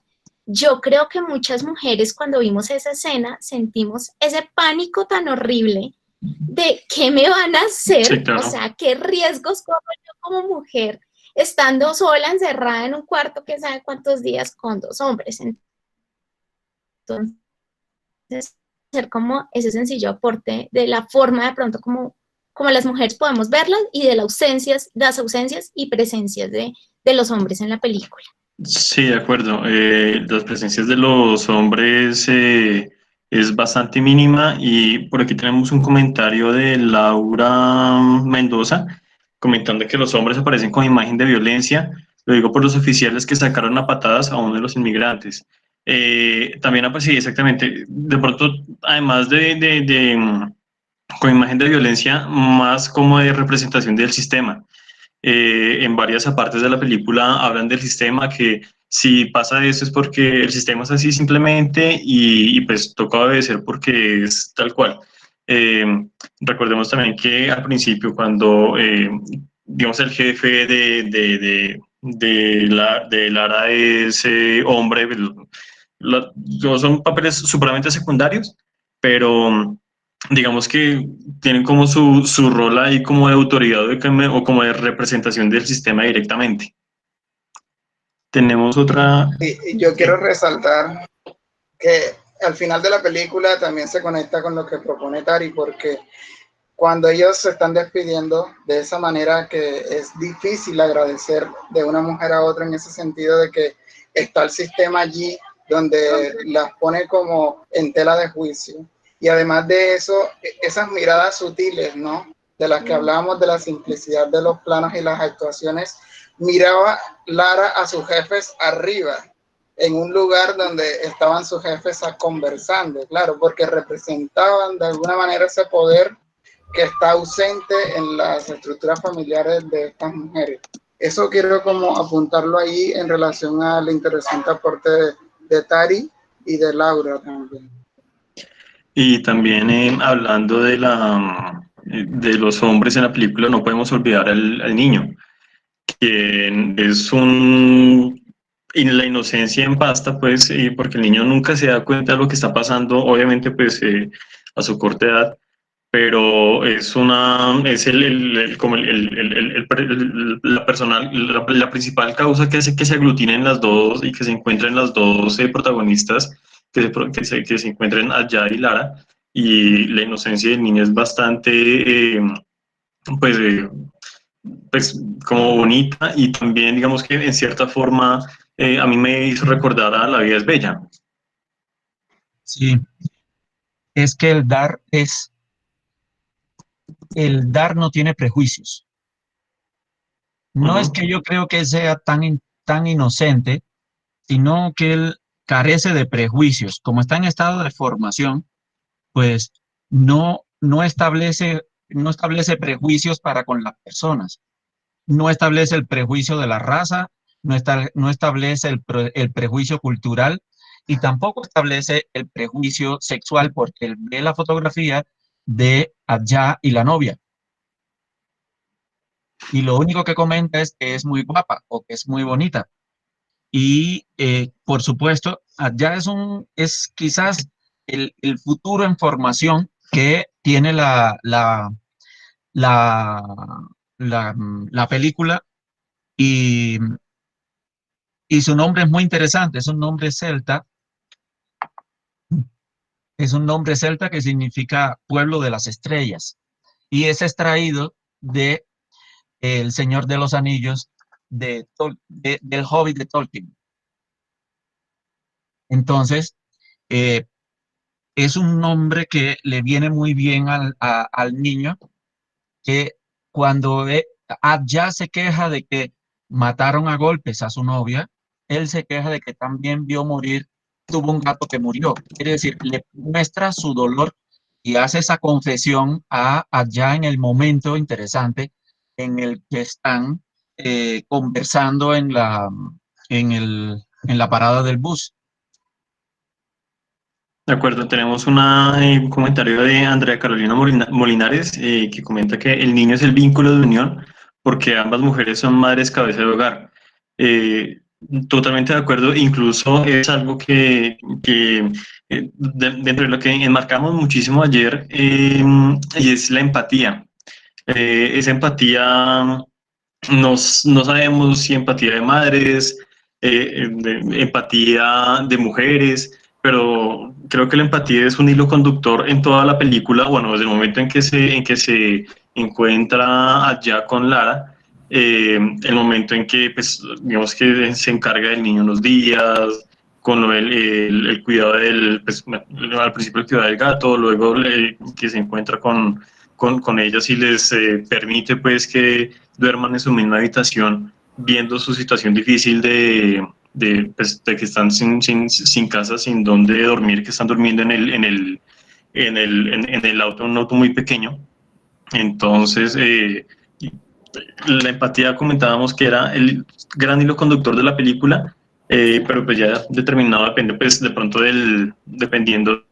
Yo creo que muchas mujeres cuando vimos esa escena sentimos ese pánico tan horrible de qué me van a sí, hacer, o claro. sea, qué riesgos corro yo como mujer estando sola, encerrada en un cuarto que sabe cuántos días con dos hombres. Entonces, hacer como ese sencillo aporte de la forma de pronto como las mujeres podemos verlas y de las ausencias y presencias de los hombres en la película. Sí, de acuerdo. Las presencias de los hombres es bastante mínima y por aquí tenemos un comentario de Laura Mendoza comentando que los hombres aparecen con imagen de violencia. Lo digo por los oficiales que sacaron a patadas a uno de los inmigrantes. También, pues sí, exactamente. De pronto, además con imagen de violencia, más como de representación del sistema. En varias partes de la película hablan del sistema, que si pasa eso es porque el sistema es así simplemente y pues toca obedecer porque es tal cual. Eh, Recordemos también que al principio cuando, digamos, el jefe de Lara es hombre, son papeles supremamente secundarios, pero digamos que tienen como su rol ahí como de autoridad o como de representación del sistema directamente. Tenemos otra... Y yo quiero resaltar que al final de la película también se conecta con lo que propone Tari, porque cuando ellos se están despidiendo de esa manera que es difícil agradecer de una mujer a otra en ese sentido de que está el sistema allí donde las pone como en tela de juicio. Y además de eso, esas miradas sutiles, ¿no? De las que hablábamos, de la simplicidad de los planos y las actuaciones, miraba Lara a sus jefes arriba, en un lugar donde estaban sus jefes conversando, claro, porque representaban de alguna manera ese poder que está ausente en las estructuras familiares de estas mujeres. Eso quiero como apuntarlo ahí en relación al interesante aporte de Tari y de Laura también. Y también hablando de los hombres en la película, no podemos olvidar al niño, que es y la inocencia en pasta, pues, porque el niño nunca se da cuenta de lo que está pasando, obviamente, pues, a su corta edad, pero es la principal causa que hace que se aglutinen las dos y que se encuentren las dos protagonistas, que se encuentren allá y Lara, y la inocencia del niño es bastante, pues, pues, como bonita, y también digamos que en cierta forma a mí me hizo recordar a La vida es bella. Sí, es que el dar no tiene prejuicios. No es que yo creo que sea tan inocente, sino que él carece de prejuicios. Como está en estado de formación, pues no establece prejuicios para con las personas. No establece el prejuicio de la raza, no establece el prejuicio cultural y tampoco establece el prejuicio sexual porque él ve la fotografía de Adja y la novia. Y lo único que comenta es que es muy guapa o que es muy bonita. Y por supuesto, Adja es quizás el futuro en formación que tiene la película y su nombre es muy interesante, es un nombre celta que significa pueblo de las estrellas y es extraído de El Señor de los Anillos del Hobbit de Tolkien. Entonces, es un nombre que le viene muy bien al niño, que cuando Adja se queja de que mataron a golpes a su novia, él se queja de que también vio morir, tuvo un gato que murió. Quiere decir, le muestra su dolor y hace esa confesión a Adja en el momento interesante en el que están conversando en la parada del bus. De acuerdo, tenemos un comentario de Andrea Carolina Molinares que comenta que el niño es el vínculo de unión porque ambas mujeres son madres cabeza de hogar. Totalmente de acuerdo, incluso es algo dentro de lo que enmarcamos muchísimo ayer y es la empatía. Esa empatía, no sabemos si empatía de madres, empatía de mujeres, pero creo que la empatía es un hilo conductor en toda la película, bueno, desde el momento en que se encuentra allá con Lara, el momento en que, pues, digamos que se encarga del niño unos días, con el cuidado del, pues, al principio el cuidado del gato, luego que se encuentra con ellas y les permite, pues, que duerman en su misma habitación, viendo su situación difícil pues, de que están sin casa, sin dónde dormir, que están durmiendo en el auto, un auto muy pequeño. Entonces, la empatía comentábamos que era el gran hilo conductor de la película, pero pues ya determinado depende, pues de pronto dependiendo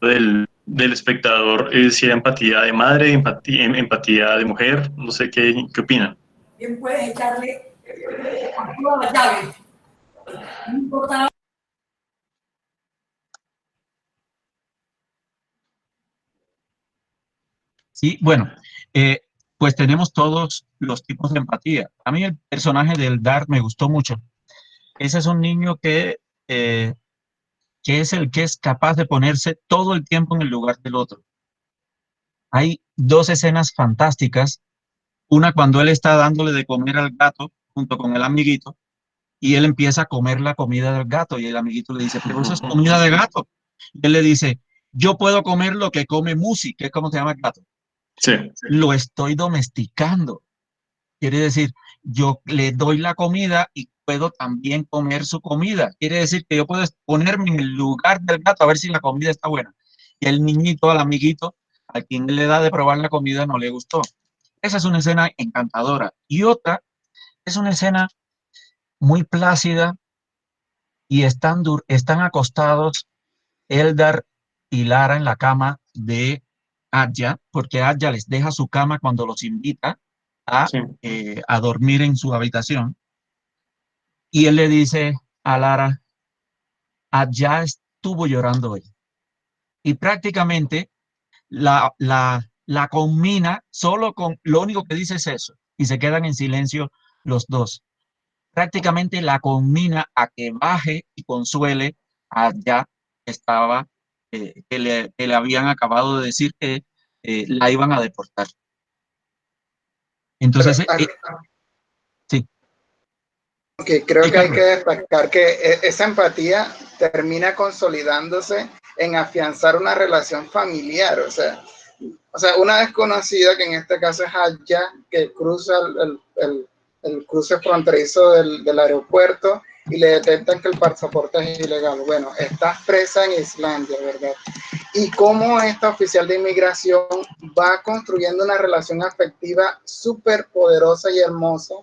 del espectador, si era empatía de madre, empatía de mujer, no sé qué opinan. Bien, puedes echarle a la llave. No importa. Sí, bueno, pues tenemos todos los tipos de empatía. A mí el personaje del Dart me gustó mucho. Ese es un niño que es el que es capaz de ponerse todo el tiempo en el lugar del otro. Hay dos escenas fantásticas. Una cuando él está dándole de comer al gato junto con el amiguito y él empieza a comer la comida del gato y el amiguito le dice, pero eso es comida de gato. Y él le dice, yo puedo comer lo que come Musi, que es como se llama el gato. Sí. Lo estoy domesticando. Quiere decir, yo le doy la comida y puedo también comer su comida. Quiere decir que yo puedo ponerme en el lugar del gato a ver si la comida está buena. Y el niñito, al amiguito, a quien le da de probar la comida, no le gustó. Esa es una escena encantadora. Y otra es una escena muy plácida y están acostados Eldar y Lara en la cama de Adja, porque Adja les deja su cama cuando los invita a dormir en su habitación. Y él le dice a Lara, Adja estuvo llorando hoy. Y prácticamente la combina solo con, lo único que dice es eso, y se quedan en silencio los dos. Prácticamente la combina a que baje y consuele a Adja, que le habían acabado de decir que la iban a deportar. Entonces, sí. Okay, creo que hay que destacar que esa empatía termina consolidándose en afianzar una relación familiar, o sea, una desconocida, que en este caso es Adja, que cruza el cruce fronterizo del aeropuerto y le detectan que el pasaporte es ilegal. Bueno, estás presa en Islandia, ¿verdad? Y cómo esta oficial de inmigración va construyendo una relación afectiva súper poderosa y hermosa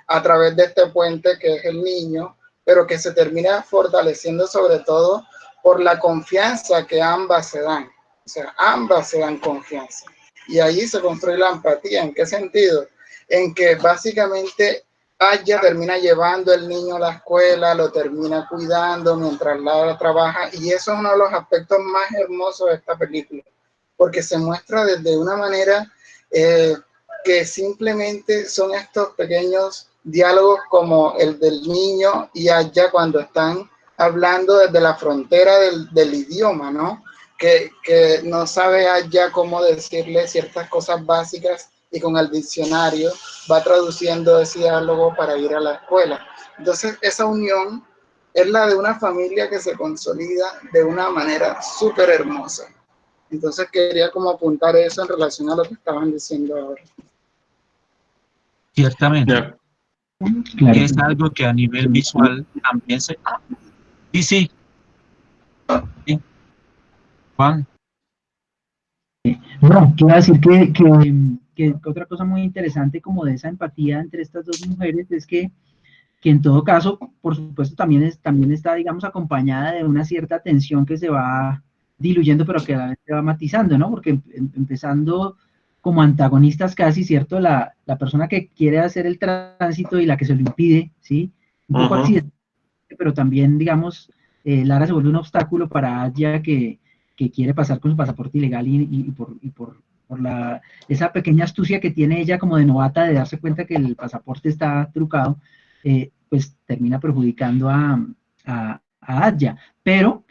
a través de este puente que es el niño, pero que se termina fortaleciendo sobre todo por la confianza que ambas se dan. O sea, ambas se dan confianza. Y ahí se construye la empatía. ¿En qué sentido? En que básicamente Adja termina llevando el niño a la escuela, lo termina cuidando mientras Lara trabaja, y eso es uno de los aspectos más hermosos de esta película, porque se muestra desde una manera que simplemente son estos pequeños diálogos como el del niño y Adja cuando están hablando desde la frontera del idioma, ¿no? Que no sabe Adja cómo decirle ciertas cosas básicas y con el diccionario va traduciendo ese diálogo para ir a la escuela. Entonces, esa unión es la de una familia que se consolida de una manera súper hermosa. Entonces, quería como apuntar eso en relación a lo que estaban diciendo ahora. Ciertamente. Yeah. Claro. Es algo que a nivel visual también se... Sí. Juan. No, quiero decir que otra cosa muy interesante como de esa empatía entre estas dos mujeres es que en todo caso, por supuesto, también está, digamos, acompañada de una cierta tensión que se va diluyendo, pero que a la vez se va matizando, ¿no? Porque empezando como antagonistas casi, ¿cierto? La persona que quiere hacer el tránsito y la que se lo impide, ¿sí? Un poco accidente, pero también, digamos, Lara se vuelve un obstáculo para Adja que quiere pasar con su pasaporte ilegal y por esa pequeña astucia que tiene ella como de novata de darse cuenta que el pasaporte está trucado, pues termina perjudicando a Adja. Pero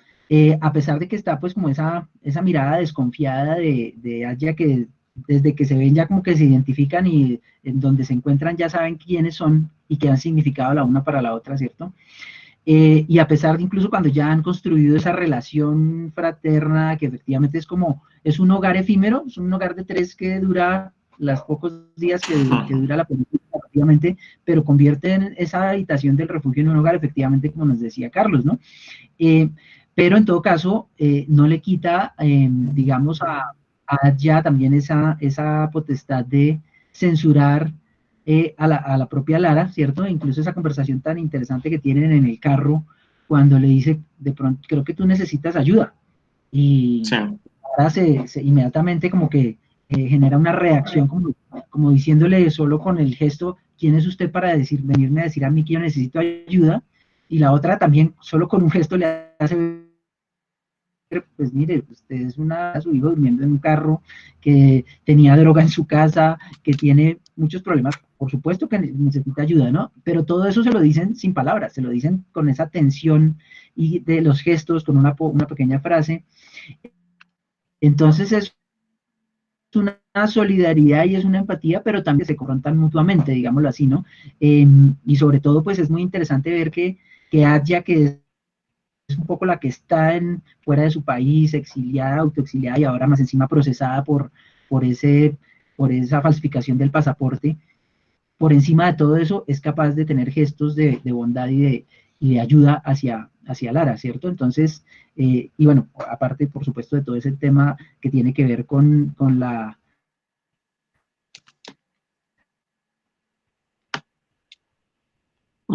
a pesar de que está pues como esa mirada desconfiada de Aya, que desde que se ven ya como que se identifican y en donde se encuentran ya saben quiénes son y qué han significado la una para la otra, ¿cierto? Y a pesar de incluso cuando ya han construido esa relación fraterna, que efectivamente es como, es un hogar efímero, es un hogar de tres que dura los pocos días que dura la película, efectivamente, pero convierte en esa habitación del refugio en un hogar, efectivamente, como nos decía Carlos, ¿no? Eh, pero en todo caso, no le quita, digamos, a ya también esa potestad de censurar a la propia Lara, ¿cierto? E incluso esa conversación tan interesante que tienen en el carro, cuando le dice, de pronto, creo que tú necesitas ayuda. Y Sí. Lara inmediatamente como que genera una reacción como diciéndole solo con el gesto, ¿quién es usted para venirme a decir a mí que yo necesito ayuda? Y la otra también, solo con un gesto le hace, pues mire, usted es su hijo durmiendo en un carro, que tenía droga en su casa, que tiene muchos problemas, por supuesto que necesita ayuda, ¿no? Pero todo eso se lo dicen sin palabras, se lo dicen con esa tensión y de los gestos, con una pequeña frase. Entonces es una solidaridad y es una empatía, pero también se confrontan mutuamente, digámoslo así, ¿no? Y sobre todo, pues es muy interesante ver que Adja, que es un poco la que está fuera de su país, exiliada, autoexiliada y ahora más encima procesada por, ese, por esa falsificación del pasaporte, por encima de todo eso es capaz de tener gestos de bondad y de ayuda hacia Lara, ¿cierto? Entonces, y bueno, aparte, por supuesto, de todo ese tema que tiene que ver con la...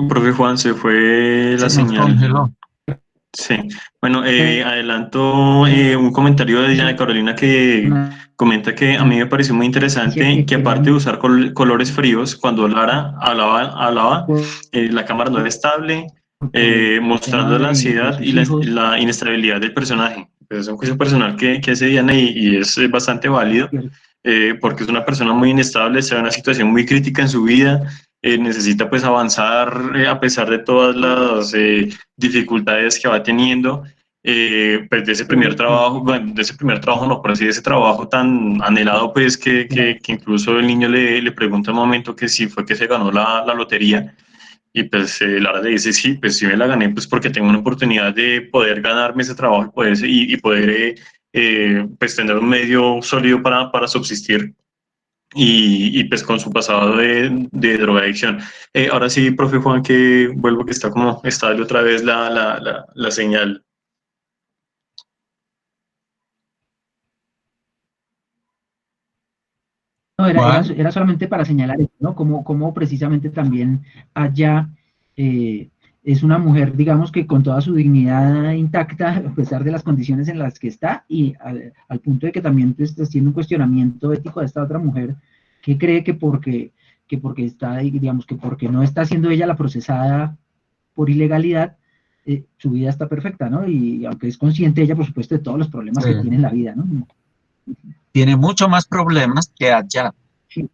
Profe Juan, se fue la Se nos señal. congeló. Sí, bueno, adelanto un comentario de Diana Carolina que comenta que a mí me pareció muy interesante que aparte de usar colores fríos, cuando Lara hablaba la cámara no era estable, mostrando la de ansiedad y sus hijos, la inestabilidad del personaje. Pues es un juicio personal que hace Diana y es bastante válido, porque es una persona muy inestable, está en una situación muy crítica en su vida, necesita pues avanzar a pesar de todas las dificultades que va teniendo, pues de ese primer trabajo, bueno, de ese primer trabajo no, pero sí de ese trabajo tan anhelado, pues que incluso el niño le pregunta un momento que si fue que se ganó la lotería, y pues Lara le dice, sí, pues sí me la gané, pues porque tengo una oportunidad de poder ganarme ese trabajo y poder pues tener un medio sólido para subsistir pues con su pasado de drogadicción. Ahora sí, profe Juan, que vuelvo que está como estable otra vez la señal. no, Juan, era solamente para señalar eso, ¿no? Como precisamente también allá es una mujer, digamos que con toda su dignidad intacta, a pesar de las condiciones en las que está, y al punto de que también pues, está haciendo un cuestionamiento ético de esta otra mujer, que cree que porque está, digamos, que porque no está siendo ella la procesada por ilegalidad, su vida está perfecta, ¿no? Y aunque es consciente ella, por supuesto, de todos los problemas que tiene en la vida, ¿no? tiene mucho más problemas que allá, Sí,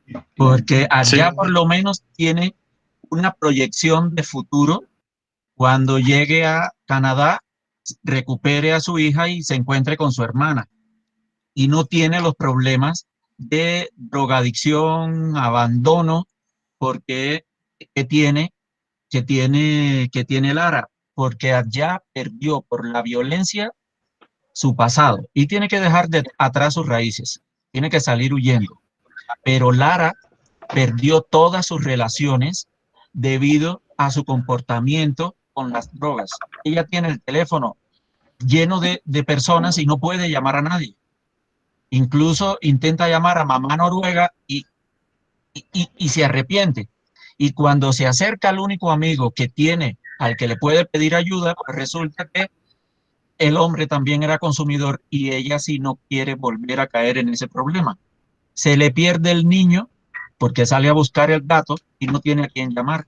claro. porque Sí. allá por lo menos tiene una proyección de futuro cuando llegue a Canadá, recupere a su hija y se encuentre con su hermana. Y no tiene los problemas de drogadicción, abandono, porque que tiene Lara, porque allá perdió por la violencia su pasado y tiene que dejar atrás sus raíces, tiene que salir huyendo. Pero Lara perdió todas sus relaciones debido a su comportamiento con las drogas. Ella tiene el teléfono lleno de personas y no puede llamar a nadie. Incluso intenta llamar a mamá noruega y se arrepiente. Y cuando se acerca al único amigo que tiene, al que le puede pedir ayuda, pues resulta que el hombre también era consumidor y ella sí no quiere volver a caer en ese problema. Se le pierde el niño porque sale a buscar el gato y no tiene a quien llamar,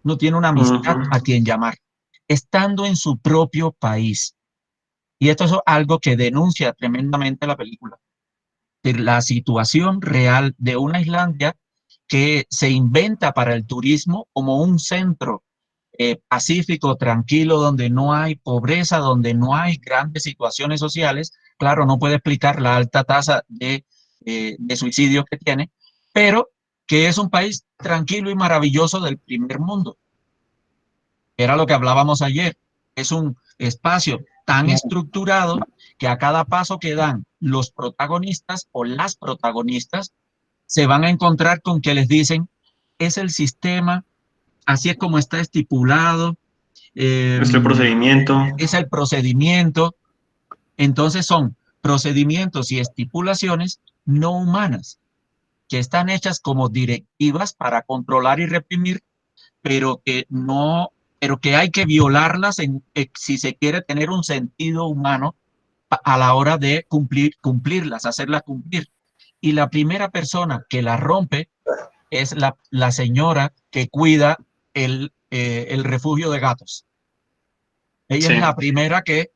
no tiene una amistad a quien llamar, estando en su propio país. Y esto es algo que denuncia tremendamente la película. La situación real de una Islandia que se inventa para el turismo como un centro pacífico, tranquilo, donde no hay pobreza, donde no hay grandes situaciones sociales. Claro, no puede explicar la alta tasa de suicidio que tiene, pero que es un país tranquilo y maravilloso del primer mundo. Era lo que hablábamos ayer. Es un espacio tan estructurado que a cada paso que dan los protagonistas o las protagonistas se van a encontrar con que les dicen, es el sistema, así es como está estipulado, Es el procedimiento. es el procedimiento. Entonces son procedimientos y estipulaciones no humanas que están hechas como directivas para controlar y reprimir, pero que hay que violarlas si se quiere tener un sentido humano a la hora de cumplirlas, hacerlas cumplir. Y la primera persona que la rompe es la señora que cuida el refugio de gatos. Ella es la primera que,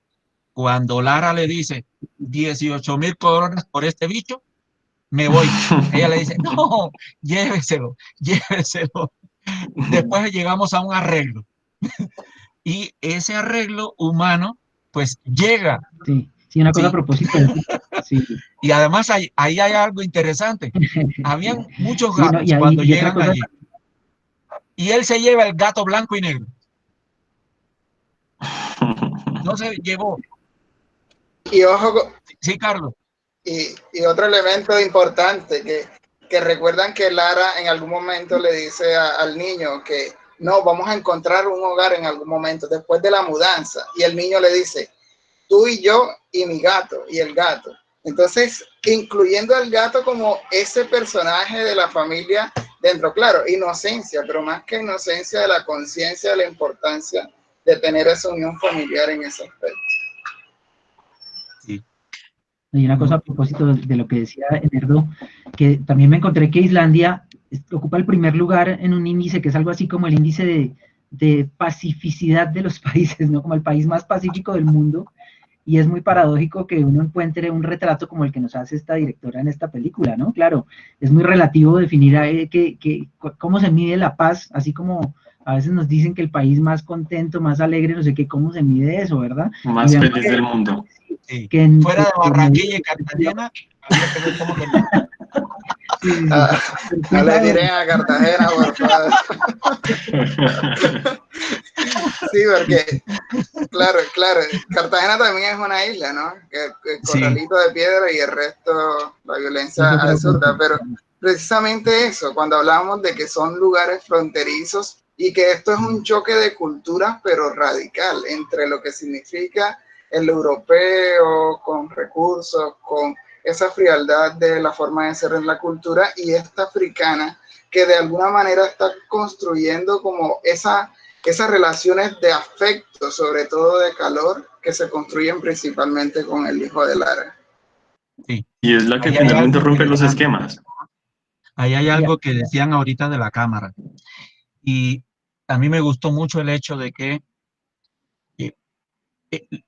cuando Lara le dice 18,000 coronas por este bicho, me voy. Ella le dice, no, lléveselo, lléveselo. Después llegamos a un arreglo. Y ese arreglo humano, pues llega. Sí, sí, una cosa a propósito. Sí. Y además ahí hay algo interesante. Habían muchos gatos sí, no, cuando llegan allí. Y él se lleva el gato blanco y negro. No se llevó. Y ojo. Sí, Carlos. Y otro elemento importante que recuerdan que Lara en algún momento le dice al niño que no, vamos a encontrar un hogar en algún momento después de la mudanza. Y el niño le dice, tú y yo y mi gato y el gato. Entonces, incluyendo al gato como ese personaje de la familia dentro, claro, inocencia, pero más que inocencia, de la conciencia de la importancia de tener esa unión familiar en ese aspecto. Sí. Y una cosa a propósito de lo que decía Enerdo, que también me encontré que Islandia ocupa el primer lugar en un índice que es algo así como el índice de pacificidad de los países, ¿no? Como el país más pacífico del mundo. Y es muy paradójico que uno encuentre un retrato como el que nos hace esta directora en esta película, ¿no? Claro, es muy relativo definir cómo se mide la paz, así como a veces nos dicen que el país más contento, más alegre, no sé qué, cómo se mide eso, ¿verdad? Más feliz del mundo. Sí. Fuera de Barranquilla y Cartagena, había que ver cómo termina. No le tiren a Cartagena, por favor. Sí, porque, claro, Cartagena también es una isla, ¿no? Que corralito de piedra y el resto, la violencia absurda, pero precisamente eso, cuando hablamos de que son lugares fronterizos y que esto es un choque de culturas, pero radical, entre lo que significa el europeo con recursos, con esa frialdad de la forma de ser en la cultura, y esta africana que de alguna manera está construyendo como esas relaciones de afecto, sobre todo de calor, que se construyen principalmente con el hijo de Lara. Sí. Y es la que finalmente rompe los esquemas. Ahí hay algo que decían ahorita de la cámara. Y a mí me gustó mucho el hecho de que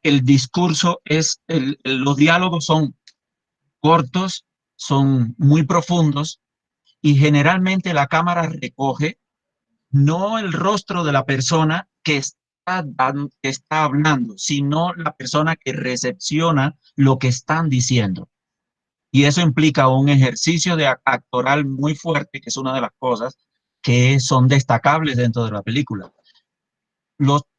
el discurso los diálogos son cortos, son muy profundos, y generalmente la cámara recoge no el rostro de la persona que está hablando, sino la persona que recepciona lo que están diciendo. Y eso implica un ejercicio de actoral muy fuerte, que es una de las cosas que son destacables dentro de la película.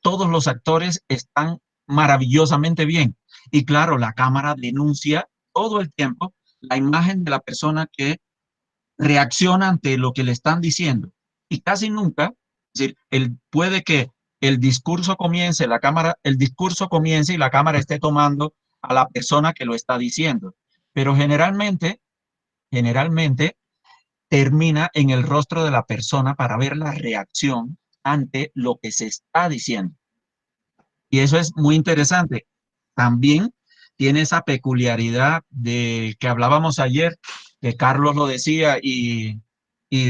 Todos los actores están maravillosamente bien. Y claro, la cámara denuncia todo el tiempo la imagen de la persona que reacciona ante lo que le están diciendo. Y casi nunca, es decir, puede que el discurso comience y la cámara esté tomando a la persona que lo está diciendo. Pero generalmente termina en el rostro de la persona para ver la reacción ante lo que se está diciendo. Y eso es muy interesante. También tiene esa peculiaridad de que hablábamos ayer, que Carlos lo decía y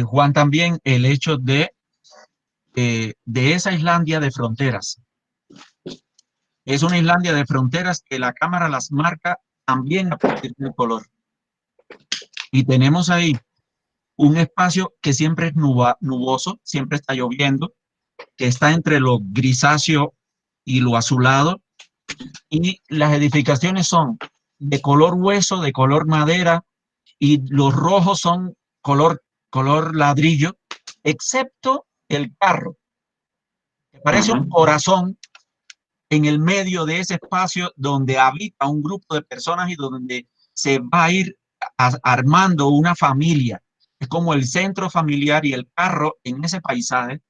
Juan también, el hecho de esa Islandia de fronteras. Es una Islandia de fronteras que la cámara las marca también a partir del color. Y tenemos ahí un espacio que siempre es nuboso, siempre está lloviendo, que está entre lo grisáceo y lo azulado, y las edificaciones son de color hueso, de color madera, y los rojos son color ladrillo, excepto el carro, que parece un corazón en el medio de ese espacio donde habita un grupo de personas y donde se va a ir armando una familia. Es como el centro familiar, y el carro en ese paisaje.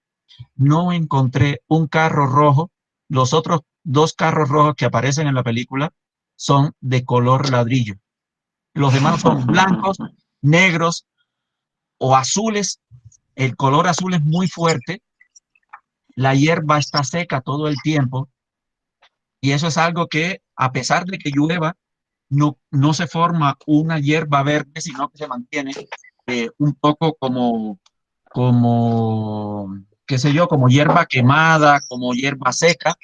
No encontré un carro rojo. Los otros dos carros rojos que aparecen en la película son de color ladrillo. Los demás son blancos, negros o azules. El color azul es muy fuerte. La hierba está seca todo el tiempo. Y eso es algo que, a pesar de que llueva, no se forma una hierba verde, sino que se mantiene un poco qué sé yo, como hierba quemada, como hierba seca,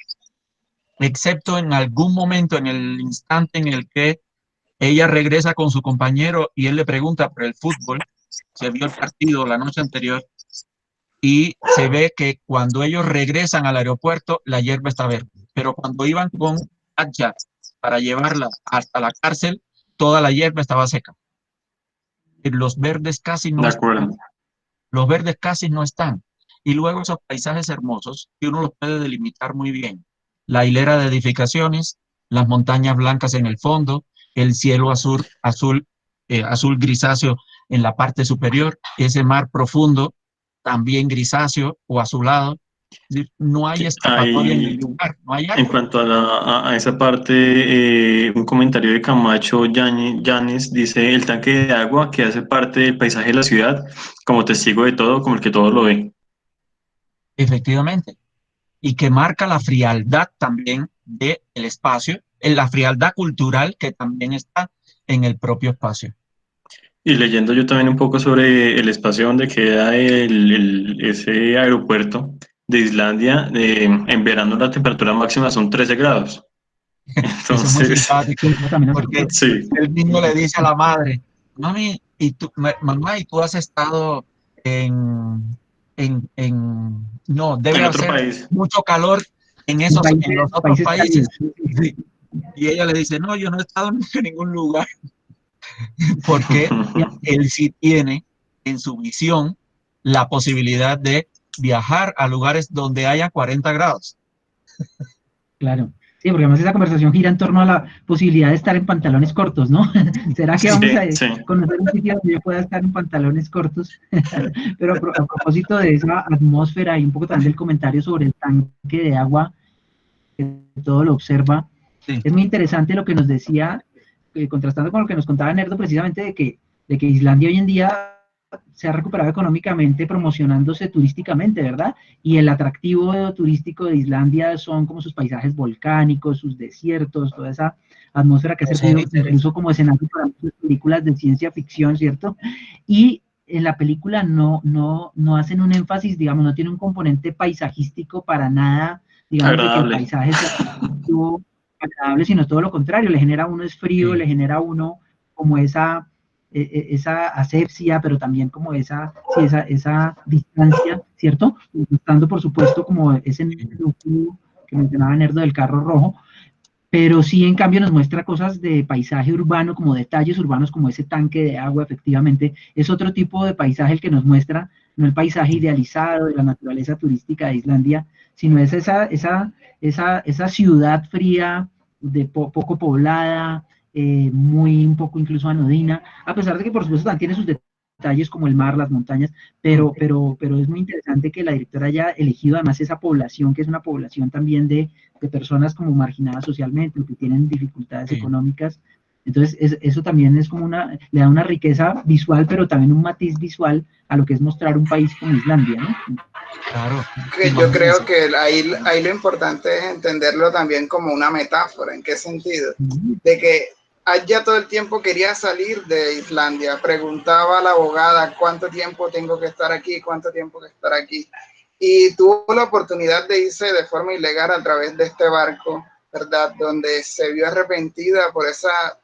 excepto en algún momento, en el instante en el que ella regresa con su compañero y él le pregunta por el fútbol. Se vio el partido la noche anterior y se ve que cuando ellos regresan al aeropuerto, la hierba está verde. Pero cuando iban con Adja para llevarla hasta la cárcel, toda la hierba estaba seca. Los verdes casi no están. Los verdes casi no están. Y luego esos paisajes hermosos, que uno los puede delimitar muy bien. La hilera de edificaciones, las montañas blancas en el fondo, el cielo azul grisáceo en la parte superior, ese mar profundo, también grisáceo o azulado. No hay escapatoria en el lugar, no hay En cuanto a esa parte, un comentario de Camacho Yanes dice: el tanque de agua que hace parte del paisaje de la ciudad, como testigo de todo, como el que todo lo ve. Efectivamente. Y que marca la frialdad también del espacio, en la frialdad cultural que también está en el propio espacio. Y leyendo yo también un poco sobre el espacio donde queda ese aeropuerto de Islandia, en verano la temperatura máxima son 13 grados. Eso es muy Entonces, simpático, porque sí. el niño le dice a la madre: mami, mamá, ¿y tú has estado no, debe En otro hacer país. mucho calor en los otros países? Sí. Y ella le dice: no, yo no he estado en ningún lugar. Porque él sí tiene en su visión la posibilidad de viajar a lugares donde haya 40 grados. Claro. Sí, porque además esa conversación gira en torno a la posibilidad de estar en pantalones cortos, ¿no? ¿Será que vamos a conocer un sitio donde yo pueda estar en pantalones cortos? Pero a propósito de esa atmósfera y un poco también del comentario sobre el tanque de agua, que todo lo observa, es muy interesante lo que nos decía, contrastando con lo que nos contaba Nerdo, precisamente de que Islandia hoy en día se ha recuperado económicamente promocionándose turísticamente, ¿verdad? Y el atractivo turístico de Islandia son como sus paisajes volcánicos, sus desiertos, toda esa atmósfera que ha servido incluso como escenario para muchas películas de ciencia ficción, ¿cierto? Y en la película no hacen un énfasis, digamos, no tiene un componente paisajístico para nada, digamos, agradable, de que el paisaje sea agradable, sino todo lo contrario, le genera a uno es frío, le genera a uno como esa asepsia, pero también como esa distancia, ¿cierto? Estando, por supuesto, como ese núcleo que mencionaba Nerdo del carro rojo, pero sí, en cambio, nos muestra cosas de paisaje urbano, como detalles urbanos, como ese tanque de agua, efectivamente. Es otro tipo de paisaje el que nos muestra, no el paisaje idealizado de la naturaleza turística de Islandia, sino es esa ciudad fría, poco poblada, muy un poco incluso anodina, a pesar de que por supuesto también tiene sus detalles como el mar, las montañas, pero es muy interesante que la directora haya elegido además esa población, que es una población también de personas como marginadas socialmente, que tienen dificultades económicas. Entonces eso también es como le da una riqueza visual, pero también un matiz visual a lo que es mostrar un país como Islandia, ¿no? Claro. Yo creo que ahí lo importante es entenderlo también como una metáfora. ¿En qué sentido? De que Adja todo el tiempo quería salir de Islandia, preguntaba a la abogada cuánto tiempo tengo que estar aquí, cuánto tiempo que estar aquí, y tuvo la oportunidad de irse de forma ilegal a través de este barco, ¿verdad? Donde se vio arrepentida por esa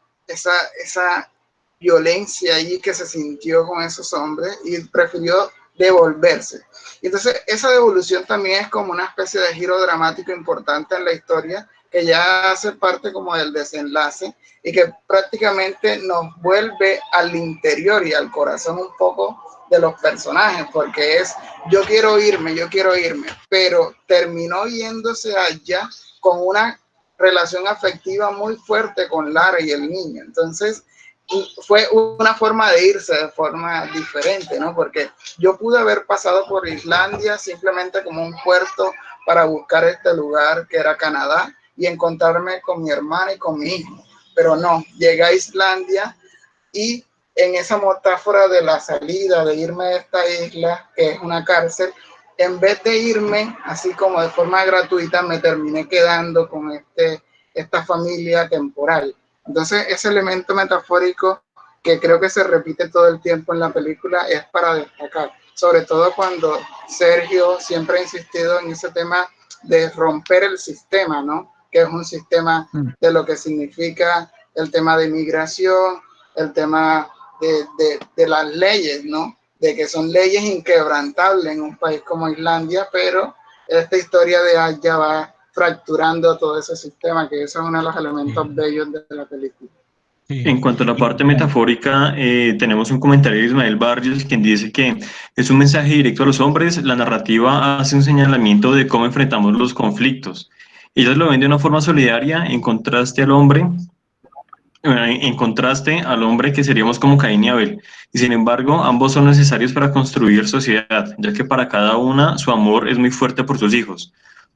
violencia allí que se sintió con esos hombres y prefirió devolverse. Y entonces esa devolución también es como una especie de giro dramático importante en la historia, que ya hace parte como del desenlace y que prácticamente nos vuelve al interior y al corazón un poco de los personajes, porque es yo quiero irme, pero terminó yéndose allá con una relación afectiva muy fuerte con Lara y el niño. Entonces fue una forma de irse de forma diferente, ¿no? Porque yo pude haber pasado por Islandia simplemente como un puerto para buscar este lugar que era Canadá y encontrarme con mi hermana y con mi hijo, pero no, llegué a Islandia y en esa metáfora de la salida, de irme de esta isla, que es una cárcel, en vez de irme así como de forma gratuita, me terminé quedando con esta familia temporal. Entonces, ese elemento metafórico que creo que se repite todo el tiempo en la película es para destacar, sobre todo cuando Sergio siempre ha insistido en ese tema de romper el sistema, ¿no? Que es un sistema de lo que significa el tema de migración, el tema de las leyes, ¿no? De que son leyes inquebrantables en un país como Islandia, pero esta historia de Aya va fracturando todo ese sistema, que eso es uno de los elementos bellos de la película. En cuanto a la parte metafórica, tenemos un comentario de Ismael Barrios, quien dice que es un mensaje directo a los hombres. La narrativa hace un señalamiento de cómo enfrentamos los conflictos. Ellas lo ven de una forma solidaria, en contraste al hombre que seríamos como Caín y Abel. Y sin embargo, ambos son necesarios para construir sociedad, ya que para cada una su amor es muy fuerte por sus hijos,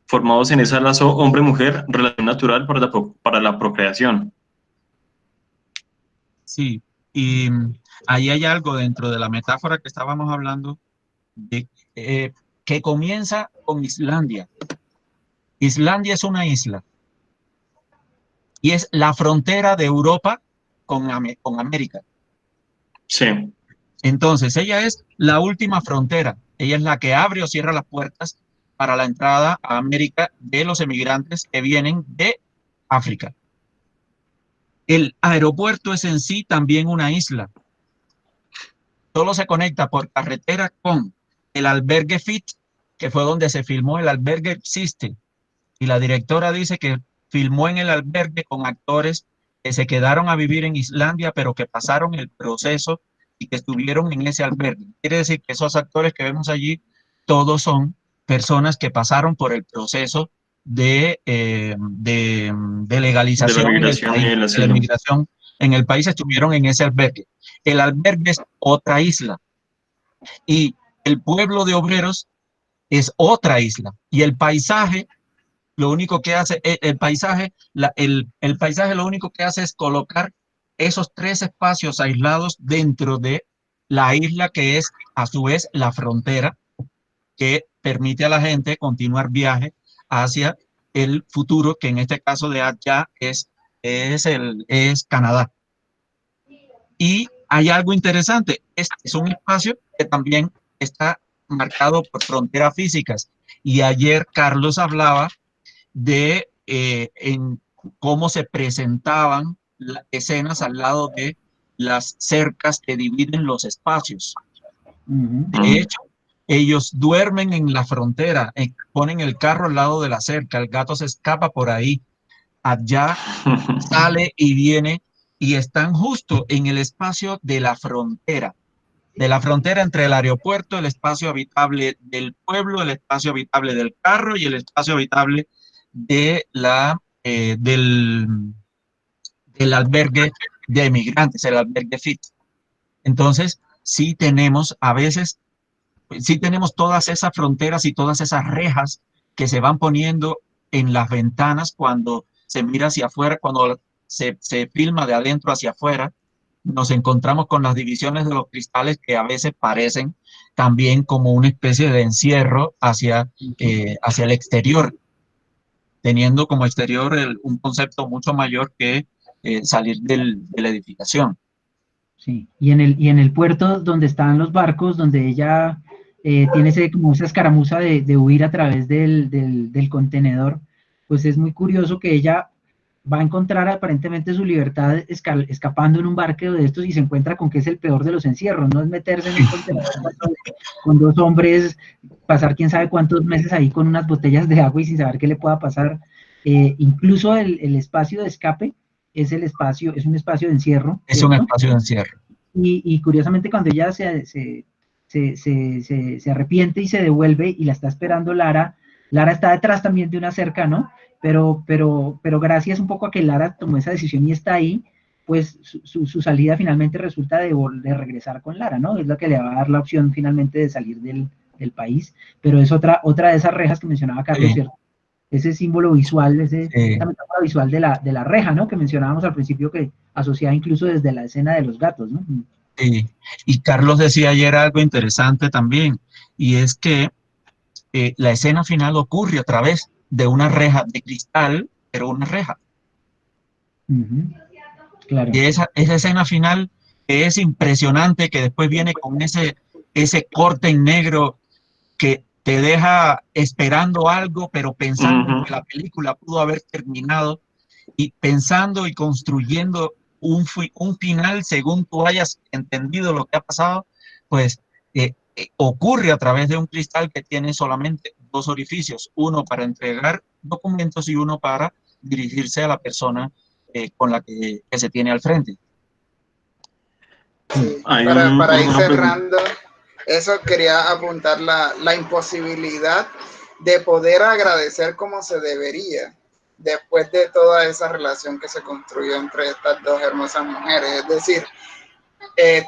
formados en ese lazo hombre-mujer, relación natural para la procreación. Sí, y ahí hay algo dentro de la metáfora que estábamos hablando, de, que comienza con Islandia. Islandia es una isla y es la frontera de Europa con América. Sí. Entonces, ella es la última frontera. Ella es la que abre o cierra las puertas para la entrada a América de los emigrantes que vienen de África. El aeropuerto es en sí también una isla. Solo se conecta por carretera con el albergue Fit, que fue donde se filmó. El albergue existe y la directora dice que filmó en el albergue con actores que se quedaron a vivir en Islandia, pero que pasaron el proceso y que estuvieron en ese albergue. Quiere decir que esos actores que vemos allí, todos son personas que pasaron por el proceso de legalización de la migración en el país, de la migración en el país, estuvieron en ese albergue. El albergue es otra isla y el pueblo de obreros es otra isla, y el paisaje lo único que hace, el paisaje lo único que hace es colocar esos tres espacios aislados dentro de la isla, que es a su vez la frontera que permite a la gente continuar viaje hacia el futuro, que en este caso de Aya es Canadá. Y hay algo interesante, este es un espacio que también está marcado por fronteras físicas. Y ayer Carlos hablaba de en cómo se presentaban las escenas al lado de las cercas que dividen los espacios. De hecho, ellos duermen en la frontera, ponen el carro al lado de la cerca, el gato se escapa por ahí, allá sale y viene, y están justo en el espacio de la frontera entre el aeropuerto, el espacio habitable del pueblo, el espacio habitable del carro y el espacio habitable de del albergue de emigrantes, el albergue Fit. Entonces, sí tenemos todas esas fronteras y todas esas rejas que se van poniendo en las ventanas cuando se mira hacia afuera, cuando se filma de adentro hacia afuera. Nos encontramos con las divisiones de los cristales que a veces parecen también como una especie de encierro hacia el exterior, teniendo como exterior un concepto mucho mayor que salir de la edificación. Sí, y en el puerto donde están los barcos, donde ella tiene como esa escaramuza de huir a través del contenedor, pues es muy curioso que ella va a encontrar aparentemente su libertad escapando en un barco de estos y se encuentra con que es el peor de los encierros, no es meterse en un contenedor con dos hombres, pasar quién sabe cuántos meses ahí con unas botellas de agua y sin saber qué le pueda pasar. Incluso el espacio de escape es un espacio de encierro. Es ¿cierto? un espacio de encierro. Y curiosamente cuando ella se arrepiente y se devuelve y la está esperando Lara está detrás también de una cerca, ¿no? Pero gracias un poco a que Lara tomó esa decisión y está ahí, pues su salida finalmente resulta de regresar con Lara, ¿no? Es lo que le va a dar la opción finalmente de salir del país, pero es otra de esas rejas que mencionaba Carlos, Sí. ¿cierto? Ese símbolo visual, Sí. esa metáfora visual de la reja, ¿no? Que mencionábamos al principio, que asociaba incluso desde la escena de los gatos, ¿no? Sí. Y Carlos decía ayer algo interesante también, y es que la escena final ocurre a través de una reja de cristal, pero una reja. Claro. Y esa escena final es impresionante, que después viene con ese corte en negro que te deja esperando algo, pero pensando que la película pudo haber terminado, y pensando y construyendo un final según tú hayas entendido lo que ha pasado, pues ocurre a través de un cristal que tiene solamente dos orificios, uno para entregar documentos y uno para dirigirse a la persona con la que se tiene al frente. Sí, para ir cerrando, eso quería apuntar la imposibilidad de poder agradecer como se debería después de toda esa relación que se construyó entre estas dos hermosas mujeres. Es decir,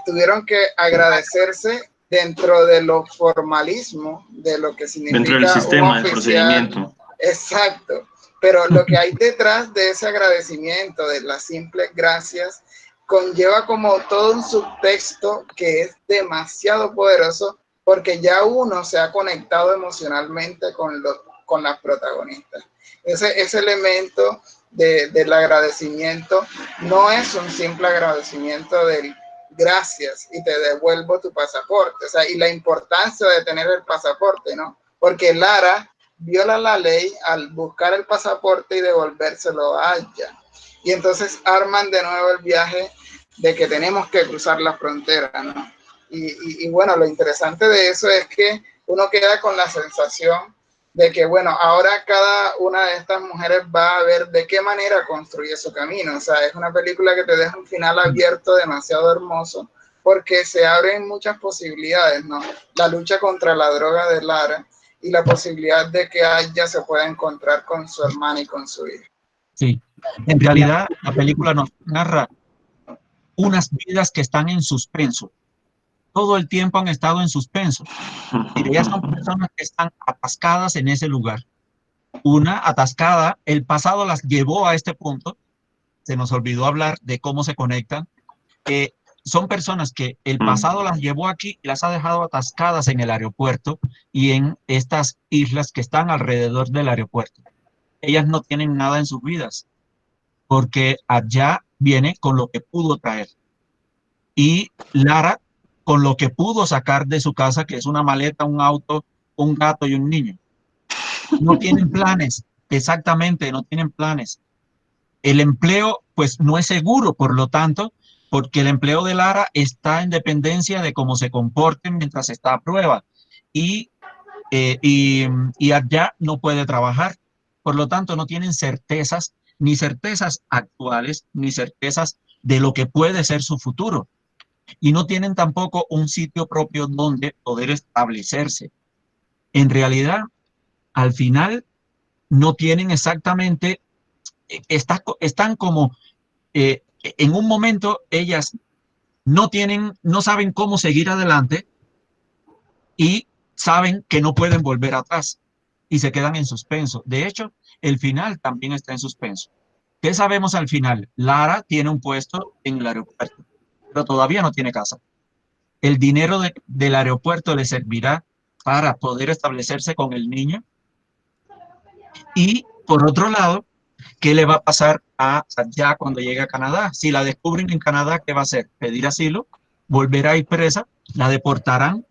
tuvieron que agradecerse dentro de los formalismos, de lo que significa dentro del sistema, del oficial, procedimiento. Exacto, pero lo que hay detrás de ese agradecimiento, de las simples gracias, conlleva como todo un subtexto que es demasiado poderoso, porque ya uno se ha conectado emocionalmente con las protagonistas. Ese elemento del agradecimiento no es un simple agradecimiento del gracias y te devuelvo tu pasaporte, o sea, y la importancia de tener el pasaporte, ¿no? Porque Lara viola la ley al buscar el pasaporte y devolvérselo a ella. Y entonces arman de nuevo el viaje de que tenemos que cruzar la frontera, ¿no? Y bueno, lo interesante de eso es que uno queda con la sensación de que, bueno, ahora cada una de estas mujeres va a ver de qué manera construye su camino. O sea, es una película que te deja un final abierto demasiado hermoso, porque se abren muchas posibilidades, ¿no? La lucha contra la droga de Lara y la posibilidad de que ella se pueda encontrar con su hermana y con su hija. Sí, en realidad la película nos narra unas vidas que están en suspenso. Todo el tiempo han estado en suspenso. Y ellas son personas que están atascadas en ese lugar. Una atascada, el pasado las llevó a este punto. Se nos olvidó hablar de cómo se conectan. Son personas que el pasado las llevó aquí y las ha dejado atascadas en el aeropuerto y en estas islas que están alrededor del aeropuerto. Ellas no tienen nada en sus vidas, porque allá viene con lo que pudo traer. Y Lara con lo que pudo sacar de su casa, que es una maleta, un auto, un gato y un niño. No tienen planes, exactamente, no tienen planes. El empleo, pues, no es seguro, por lo tanto, porque el empleo de Lara está en dependencia de cómo se comporten mientras está a prueba. Y allá no puede trabajar. Por lo tanto, no tienen certezas, ni certezas actuales, ni certezas de lo que puede ser su futuro. Y no tienen tampoco un sitio propio donde poder establecerse. En realidad, al final, no tienen exactamente, están como en un momento ellas no saben cómo seguir adelante y saben que no pueden volver atrás y se quedan en suspenso. De hecho, el final también está en suspenso. ¿Qué sabemos al final? Lara tiene un puesto en el aeropuerto, pero todavía no tiene casa. El dinero del aeropuerto le servirá para poder establecerse con el niño. Y por otro lado, ¿qué le va a pasar allá cuando llegue a Canadá? Si la descubren en Canadá, ¿qué va a hacer? ¿Pedir asilo? ¿Volverá a ir presa? ¿La deportarán?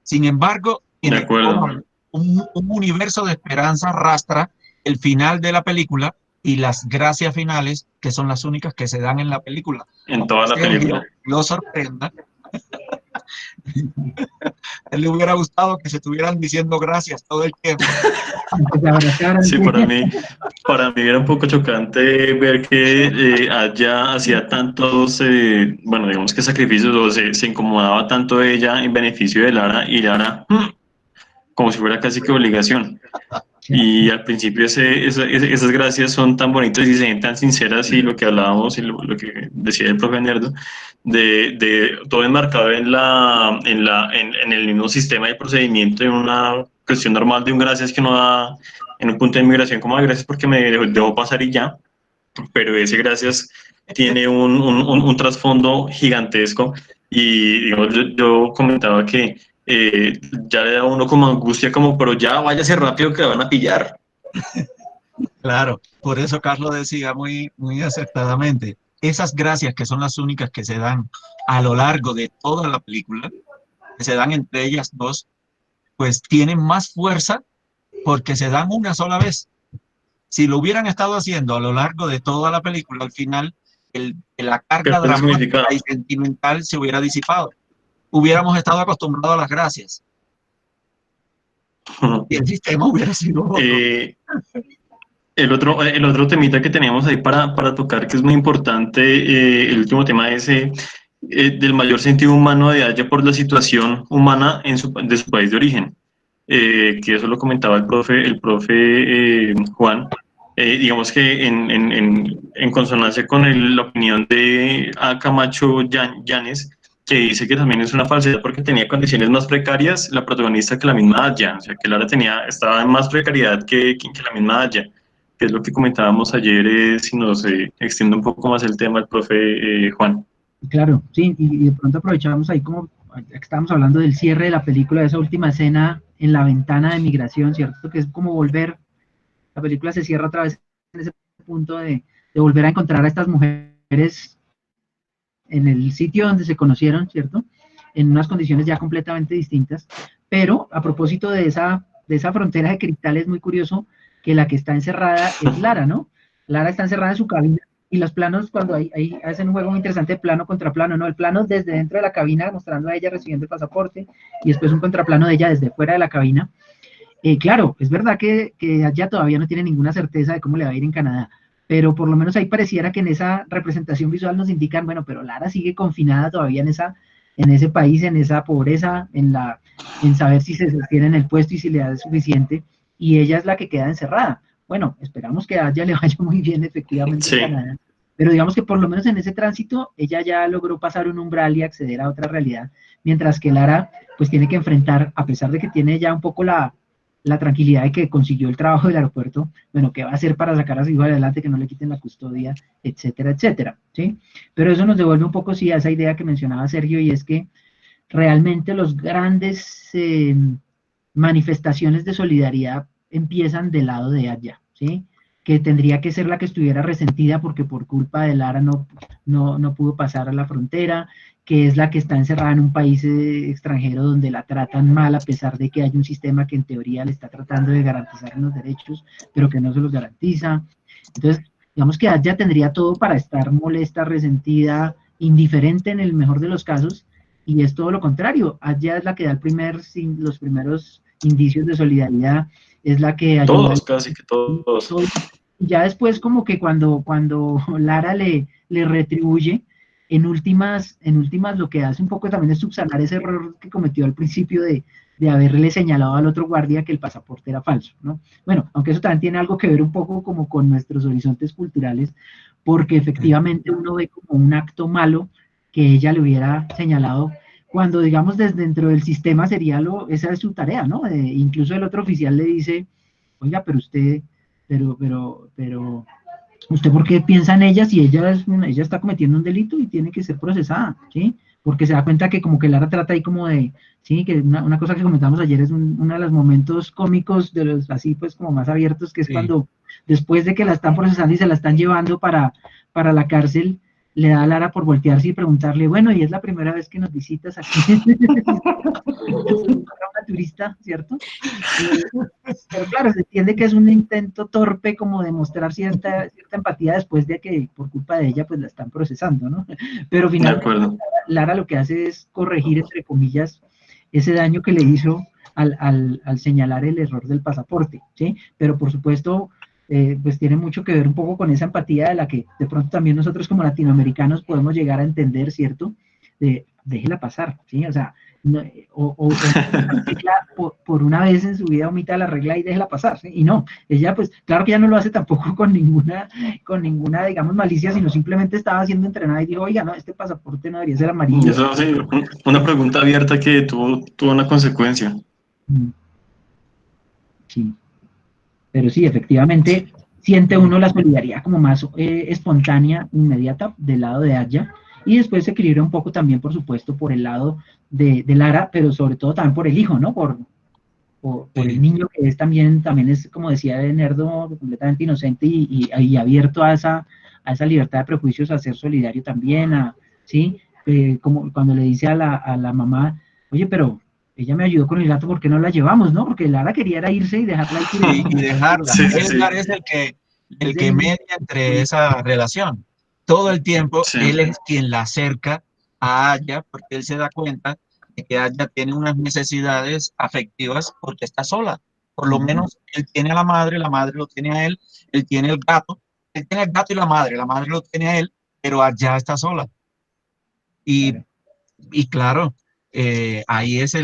Sin embargo, De acuerdo. un universo de esperanza arrastra el final de la película, y las gracias finales, que son las únicas que se dan en la película. En toda la Sergio película. lo sorprenda. A él le hubiera gustado que se estuvieran diciendo gracias todo el tiempo. Pues abrazaron. Sí, para mí era un poco chocante ver que Aya hacía tantos, bueno, digamos que sacrificios, o se incomodaba tanto ella en beneficio de Lara, y Lara, como si fuera casi que obligación. Y al principio esas gracias son tan bonitas y se ven tan sinceras, y lo que hablábamos y lo que decía el profe Nerdo, de todo enmarcado en el mismo sistema de procedimiento, en una cuestión normal de un gracias que uno da en un punto de inmigración, como gracias porque me dejó pasar y ya, pero ese gracias tiene un trasfondo gigantesco. Y digamos, yo comentaba que ya le da uno como angustia, como, pero ya váyase rápido que van a pillar. Claro, por eso Carlos decía muy, muy acertadamente, esas gracias que son las únicas que se dan a lo largo de toda la película, que se dan entre ellas dos, pues tienen más fuerza porque se dan una sola vez. Si lo hubieran estado haciendo a lo largo de toda la película, al final la carga dramática y sentimental se hubiera disipado. Hubiéramos estado acostumbrados a las gracias. Y el sistema hubiera sido otro. El otro temita que tenemos ahí para tocar, que es muy importante, el último tema es del mayor sentido humano de Aya por la situación humana de su país de origen, que eso lo comentaba el profe Juan. Digamos que en consonancia con la opinión de Camacho Llanes, que dice que también es una falsedad porque tenía condiciones más precarias la protagonista que la misma Aya, o sea que Lara estaba en más precariedad que la misma Aya, que es lo que comentábamos ayer, si nos extiende un poco más el tema el profe Juan. Claro, sí, y de pronto aprovechamos ahí como estábamos hablando del cierre de la película, de esa última escena en la ventana de migración, ¿cierto? Que es como volver, la película se cierra otra vez en ese punto de volver a encontrar a estas mujeres en el sitio donde se conocieron, ¿cierto? En unas condiciones ya completamente distintas, pero a propósito de esa frontera de cristal es muy curioso que la que está encerrada es Lara, ¿no? Lara está encerrada en su cabina, y los planos, cuando hacen un juego muy interesante de plano contra plano, ¿no? El plano desde dentro de la cabina, mostrando a ella recibiendo el pasaporte, y después un contraplano de ella desde fuera de la cabina. Claro, es verdad que ella todavía no tiene ninguna certeza de cómo le va a ir en Canadá, pero por lo menos ahí pareciera que en esa representación visual nos indican, bueno, pero Lara sigue confinada todavía en ese país, en esa pobreza, en saber si se sostiene en el puesto y si le da suficiente, y ella es la que queda encerrada. Bueno, esperamos que a ella le vaya muy bien efectivamente sí. en Canadá, pero digamos que por lo menos en ese tránsito ella ya logró pasar un umbral y acceder a otra realidad, mientras que Lara pues tiene que enfrentar, a pesar de que tiene ya un poco la tranquilidad de que consiguió el trabajo del aeropuerto, bueno, ¿qué va a hacer para sacar a su hijo adelante, que no le quiten la custodia, etcétera, etcétera, ¿sí? Pero eso nos devuelve un poco, sí, a esa idea que mencionaba Sergio, y es que realmente los grandes manifestaciones de solidaridad empiezan del lado de Aya, ¿sí? Que tendría que ser la que estuviera resentida porque por culpa de Lara no pudo pasar a la frontera, que es la que está encerrada en un país extranjero donde la tratan mal, a pesar de que hay un sistema que en teoría le está tratando de garantizar unos derechos, pero que no se los garantiza. Entonces, digamos que Aya tendría todo para estar molesta, resentida, indiferente en el mejor de los casos, y es todo lo contrario. Aya es la que da los primeros indicios de solidaridad, es la que ayuda. Todos, casi que todos. Y ya después como que cuando Lara le retribuye, en últimas lo que hace un poco también es subsanar ese error que cometió al principio de haberle señalado al otro guardia que el pasaporte era falso, ¿no? Bueno, aunque eso también tiene algo que ver un poco como con nuestros horizontes culturales, porque efectivamente uno ve como un acto malo que ella le hubiera señalado, cuando digamos desde dentro del sistema sería esa es su tarea, ¿no? Incluso el otro oficial le dice, oiga, pero usted, pero ¿usted por qué piensa en ella si ella está cometiendo un delito y tiene que ser procesada, ¿sí? Porque se da cuenta que como que Lara trata ahí como de, sí, que una cosa que comentamos ayer es uno de los momentos cómicos de los así pues como más abiertos, que es cuando después de que la están procesando y se la están llevando para la cárcel, le da a Lara por voltearse y preguntarle, bueno, y es la primera vez que nos visitas aquí. Una turista, ¿cierto? Pero claro, se entiende que es un intento torpe como de mostrar cierta empatía después de que por culpa de ella pues la están procesando, ¿no? Pero De finalmente acuerdo. Lara lo que hace es corregir, entre comillas, ese daño que le hizo al señalar el error del pasaporte, ¿sí? Pero por supuesto, pues tiene mucho que ver un poco con esa empatía de la que de pronto también nosotros como latinoamericanos podemos llegar a entender, ¿cierto? Déjela pasar, ¿sí? O sea, no, por una vez en su vida omita la regla y déjela pasar, ¿sí? Y no, ella pues, claro que ella no lo hace tampoco con ninguna, digamos, malicia, sino simplemente estaba siendo entrenada y dijo, oiga, no, este pasaporte no debería ser Y amarillo. eso sí, una pregunta abierta que tuvo una consecuencia. Sí, pero sí, efectivamente, siente uno la solidaridad como más espontánea, inmediata, del lado de Aya, y después se equilibra un poco también, por supuesto, por el lado de Lara, pero sobre todo también por el hijo, ¿no? Por el niño que es también es, como decía Nerdo, completamente inocente y abierto a esa libertad de prejuicios, a ser solidario también, ¿sí? Como cuando le dice a la mamá, oye, pero ella me ayudó con el gato, ¿por qué no la llevamos, no? Porque Lara quería era irse y dejarla ahí. Sí, y dejarla. Sí, sí, sí. Edgar es el que media entre esa relación. Todo el tiempo Sí. él es quien la acerca a Aya, porque él se da cuenta de que Aya tiene unas necesidades afectivas porque está sola. Por lo menos él tiene a la madre lo tiene a él tiene el gato, él tiene el gato y la madre lo tiene a él, pero Aya está sola. Y claro, ahí es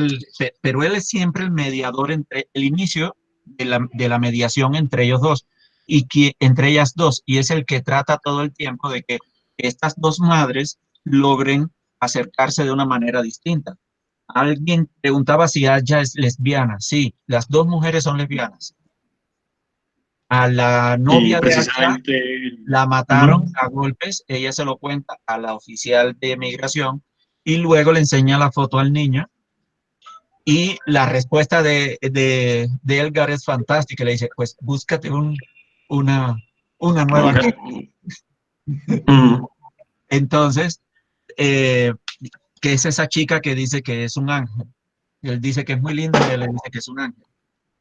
pero él es siempre el mediador entre el inicio de la mediación entre ellos dos entre ellas dos, y es el que trata todo el tiempo de que estas dos madres logren acercarse de una manera distinta. Alguien preguntaba si Aya es lesbiana. Sí, las dos mujeres son lesbianas. A la Y novia de Aya precisamente, la mataron a golpes, ella se lo cuenta a la oficial de migración y luego le enseña la foto al niño y la respuesta de Edgar es fantástica, le dice, pues búscate una nueva. mujer. Mm, Entonces, que es esa chica que dice que es un ángel. Él dice que es muy linda y él le dice que es un ángel.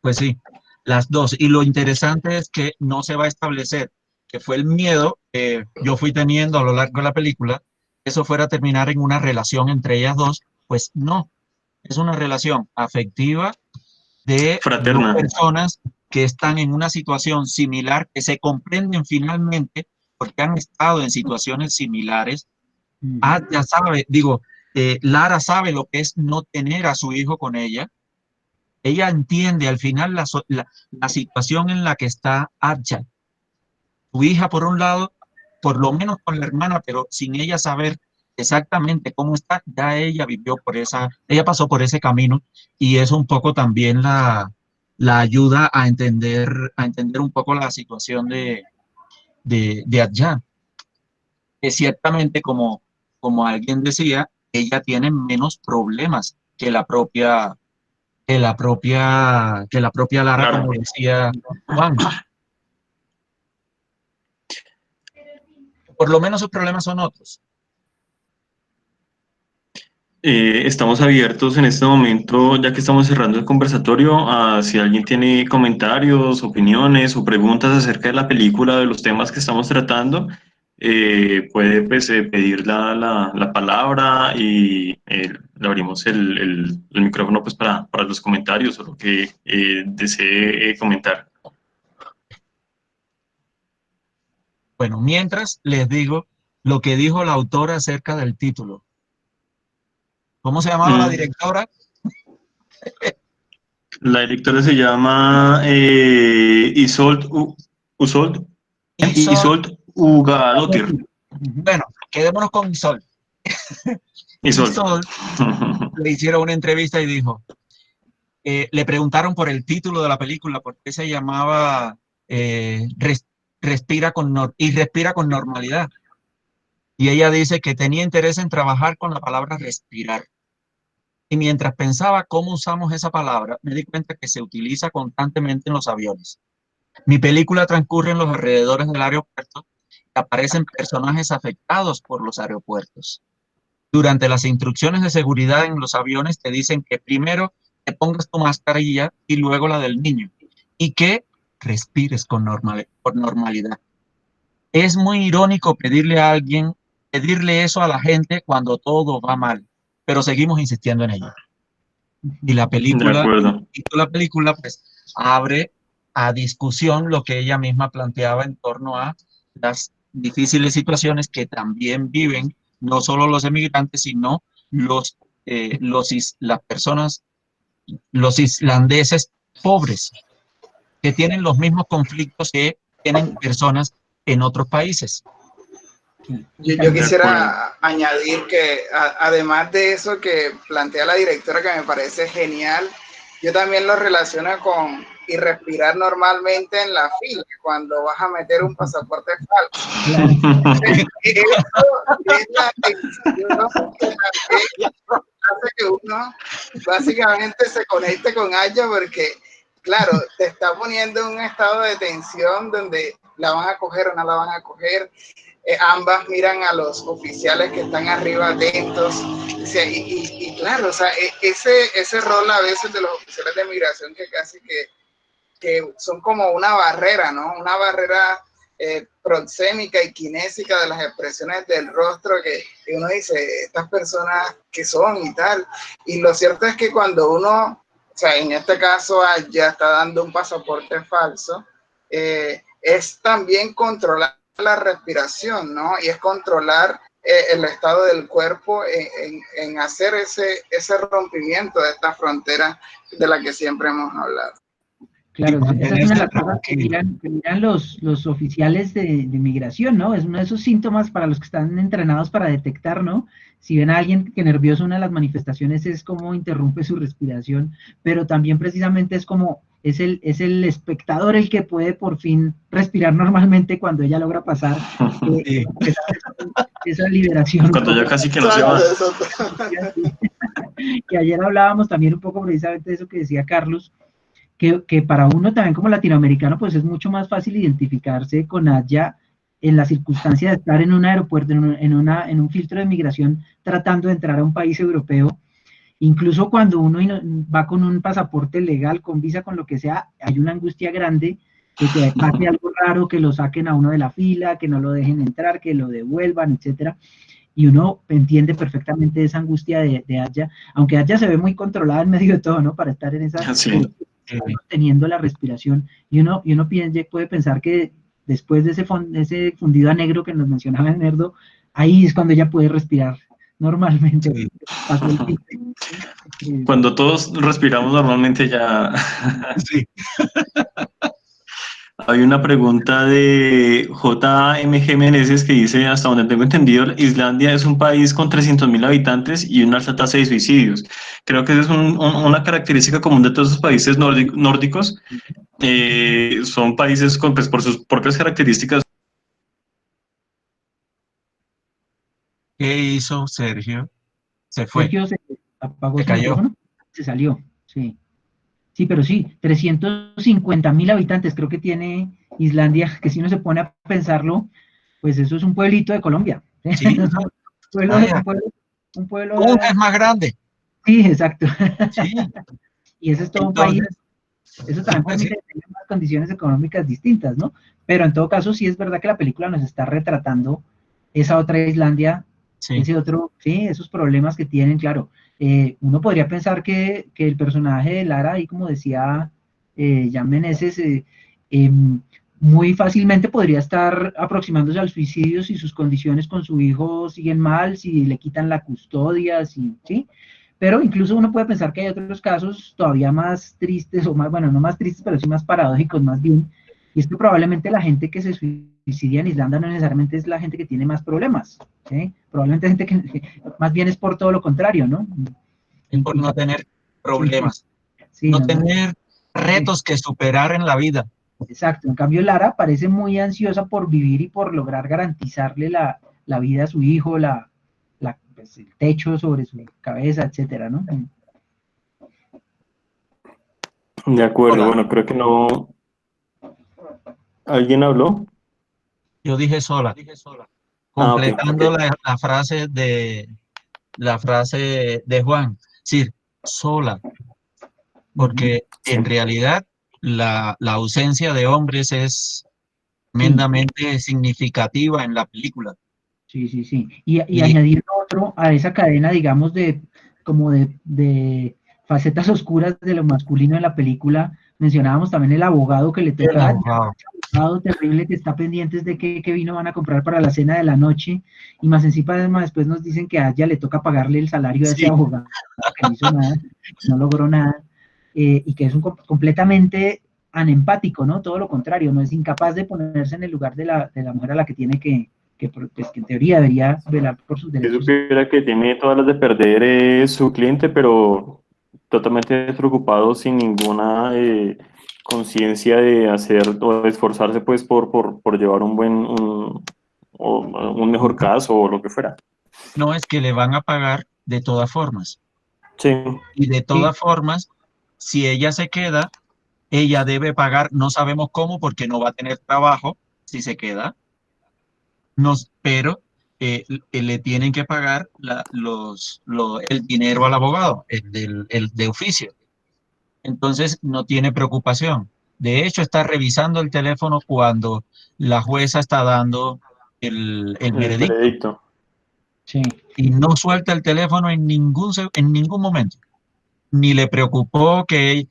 Pues sí, las dos. Y lo interesante es que no se va a establecer que fue el miedo que yo fui teniendo a lo largo de la película, que eso fuera a terminar en una relación entre ellas dos. Pues no, es una relación afectiva de dos fraterna. personas que están en una situación similar, que se comprenden finalmente porque han estado en situaciones similares. Ya sabe, digo, Lara sabe lo que es no tener a su hijo con ella. Ella entiende al final la situación en la que está Aya. Su hija, por un lado, por lo menos con la hermana, pero sin ella saber exactamente cómo está, ya ella ella pasó por ese camino y es un poco también la ayuda a entender un poco la situación de Aya. Que ciertamente, como alguien decía, ella tiene menos problemas que la propia Lara, Claro. como decía Juan. Por lo menos sus problemas son otros. Estamos abiertos en este momento, ya que estamos cerrando el conversatorio, a si alguien tiene comentarios, opiniones o preguntas acerca de la película, de los temas que estamos tratando, puede pues, pedir la palabra y le abrimos el micrófono pues, para los comentarios o lo que desee comentar. Bueno, mientras les digo lo que dijo la autora acerca del título. ¿Cómo se llamaba la directora? La directora se llama Isolde Ugladóttir. Bueno, quedémonos con Isolde. Isolde le hicieron una entrevista y dijo, le preguntaron por el título de la película, por qué se llamaba Respira con normalidad. Y ella dice que tenía interés en trabajar con la palabra respirar. Y mientras pensaba cómo usamos esa palabra, me di cuenta que se utiliza constantemente en los aviones. Mi película transcurre en los alrededores del aeropuerto aparecen personajes afectados por los aeropuertos. Durante las instrucciones de seguridad en los aviones te dicen que primero te pongas tu mascarilla y luego la del niño, y que respires con normalidad. Es muy irónico pedirle eso a la gente cuando todo va mal, pero seguimos insistiendo en ello. Y la De película, acuerdo. pues abre a discusión lo que ella misma planteaba en torno a las difíciles situaciones que también viven no solo los emigrantes, sino las personas, los islandeses pobres, que tienen los mismos conflictos que tienen personas en otros países. Yo quisiera añadir que además de eso que plantea la directora, que me parece genial, yo también lo relaciono con y respirar normalmente en la fila cuando vas a meter un pasaporte falso. Eso es la tensión que hace que uno básicamente se conecte con ella, porque claro, te está poniendo en un estado de tensión donde la van a coger o no la van a coger. Ambas miran a los oficiales que están arriba atentos, o sea, y claro, o sea, ese rol a veces de los oficiales de migración que casi que son como una barrera, ¿no? Una barrera proxémica y kinésica de las expresiones del rostro que uno dice, estas personas que son y tal. Y lo cierto es que cuando uno, o sea, en este caso ya está dando un pasaporte falso, es también controlar la respiración, ¿no? Y es controlar el estado del cuerpo en hacer ese rompimiento de esta frontera de la que siempre hemos hablado. Claro, esa es una de las cosas que miran los oficiales de migración, ¿no? Es uno de esos síntomas para los que están entrenados para detectar, ¿no? Si ven a alguien que nervioso, una de las manifestaciones es cómo interrumpe su respiración, pero también precisamente es como, es el espectador el que puede por fin respirar normalmente cuando ella logra pasar esa liberación. Cuando ya casi que no se va. Que ayer hablábamos también un poco precisamente de eso que decía Carlos, que para uno también como latinoamericano pues es mucho más fácil identificarse con Aya en la circunstancia de estar en un aeropuerto, en un filtro de migración tratando de entrar a un país europeo. Incluso cuando uno va con un pasaporte legal, con visa, con lo que sea, hay una angustia grande de que pase algo raro, que lo saquen a uno de la fila, que no lo dejen entrar, que lo devuelvan, etcétera. Y uno entiende perfectamente esa angustia de Aya, aunque Aya se ve muy controlada en medio de todo, ¿no? Para estar en esa... Sí. Teniendo la respiración, y uno puede pensar que después de ese fundido a negro que nos mencionaba el Nerdo, ahí es cuando ella puede respirar normalmente. Sí. Cuando todos respiramos normalmente ya... Sí. Hay una pregunta de JMG Meneses que dice, hasta donde tengo entendido, Islandia es un país con 300.000 habitantes y una alta tasa de suicidios. Creo que esa es una característica común de todos esos países nórdicos. Son países con, pues, por sus propias características. ¿Qué hizo Sergio? Se fue. Sergio se apagó Se su cayó. micrófono, se salió, sí. Sí, pero sí, 350.000 habitantes creo que tiene Islandia, que si uno se pone a pensarlo, pues eso es un pueblito de Colombia. Sí. un pueblo Nunca es más grande. Sí, exacto. Sí. Y ese es todo un país. Eso también permite tener unas condiciones económicas distintas, ¿no? Pero en todo caso, sí es verdad que la película nos está retratando esa otra Islandia, ese otro, sí, esos problemas que tienen, claro. Uno podría pensar que el personaje de Lara, ahí como decía Jan Meneses, muy fácilmente podría estar aproximándose al suicidio si sus condiciones con su hijo siguen mal, si le quitan la custodia, ¿sí? Pero incluso uno puede pensar que hay otros casos todavía más tristes, o más, bueno, no más tristes, pero sí más paradójicos, más bien, y es que probablemente la gente que se suicidia en Islandia no necesariamente es la gente que tiene más problemas, ¿sí? Probablemente gente que más bien es por todo lo contrario, ¿no? Es por no tener problemas, sí, no tener retos que superar en la vida. Exacto, en cambio Lara parece muy ansiosa por vivir y por lograr garantizarle la vida a su hijo, pues, el techo sobre su cabeza, etcétera, ¿no? De acuerdo, Hola. bueno, creo que no... ¿Alguien habló? Yo dije sola, Ah, ok, completando ok. la frase de Juan, es decir, sola, Ujú. porque Sí. en realidad la ausencia de hombres es Sí, tremendamente significativa en la película. sí, sí, sí. Y Y añadir otro a esa cadena, digamos, de como de facetas oscuras de lo masculino en la película, mencionábamos también el abogado que le el toca, abogado, abogado terrible que está pendientes de qué vino van a comprar para la cena de la noche, y más encima además después nos dicen que a ella le toca pagarle el salario a ese sí, abogado que no hizo nada, no logró nada, y que es un completamente anempático, ¿no? Todo lo contrario, no es incapaz de ponerse en el lugar de la mujer a la que tiene pues, que en teoría debería velar por sus Si derechos. supiera que tiene todas las de perder su cliente, pero totalmente despreocupado, sin ninguna conciencia de hacer o de esforzarse pues por llevar un mejor caso o lo que fuera. no es que le van a pagar de todas formas. Sí, Y de Sí, todas formas, si ella se queda, ella debe pagar, no sabemos cómo, porque no va a tener trabajo si se queda, pero le tienen que pagar el dinero al abogado, el de oficio. Entonces no tiene preocupación. De hecho, está revisando el teléfono cuando la jueza está dando el el veredicto veredicto. sí. y no suelta el teléfono en ningún momento. Ni le preocupó que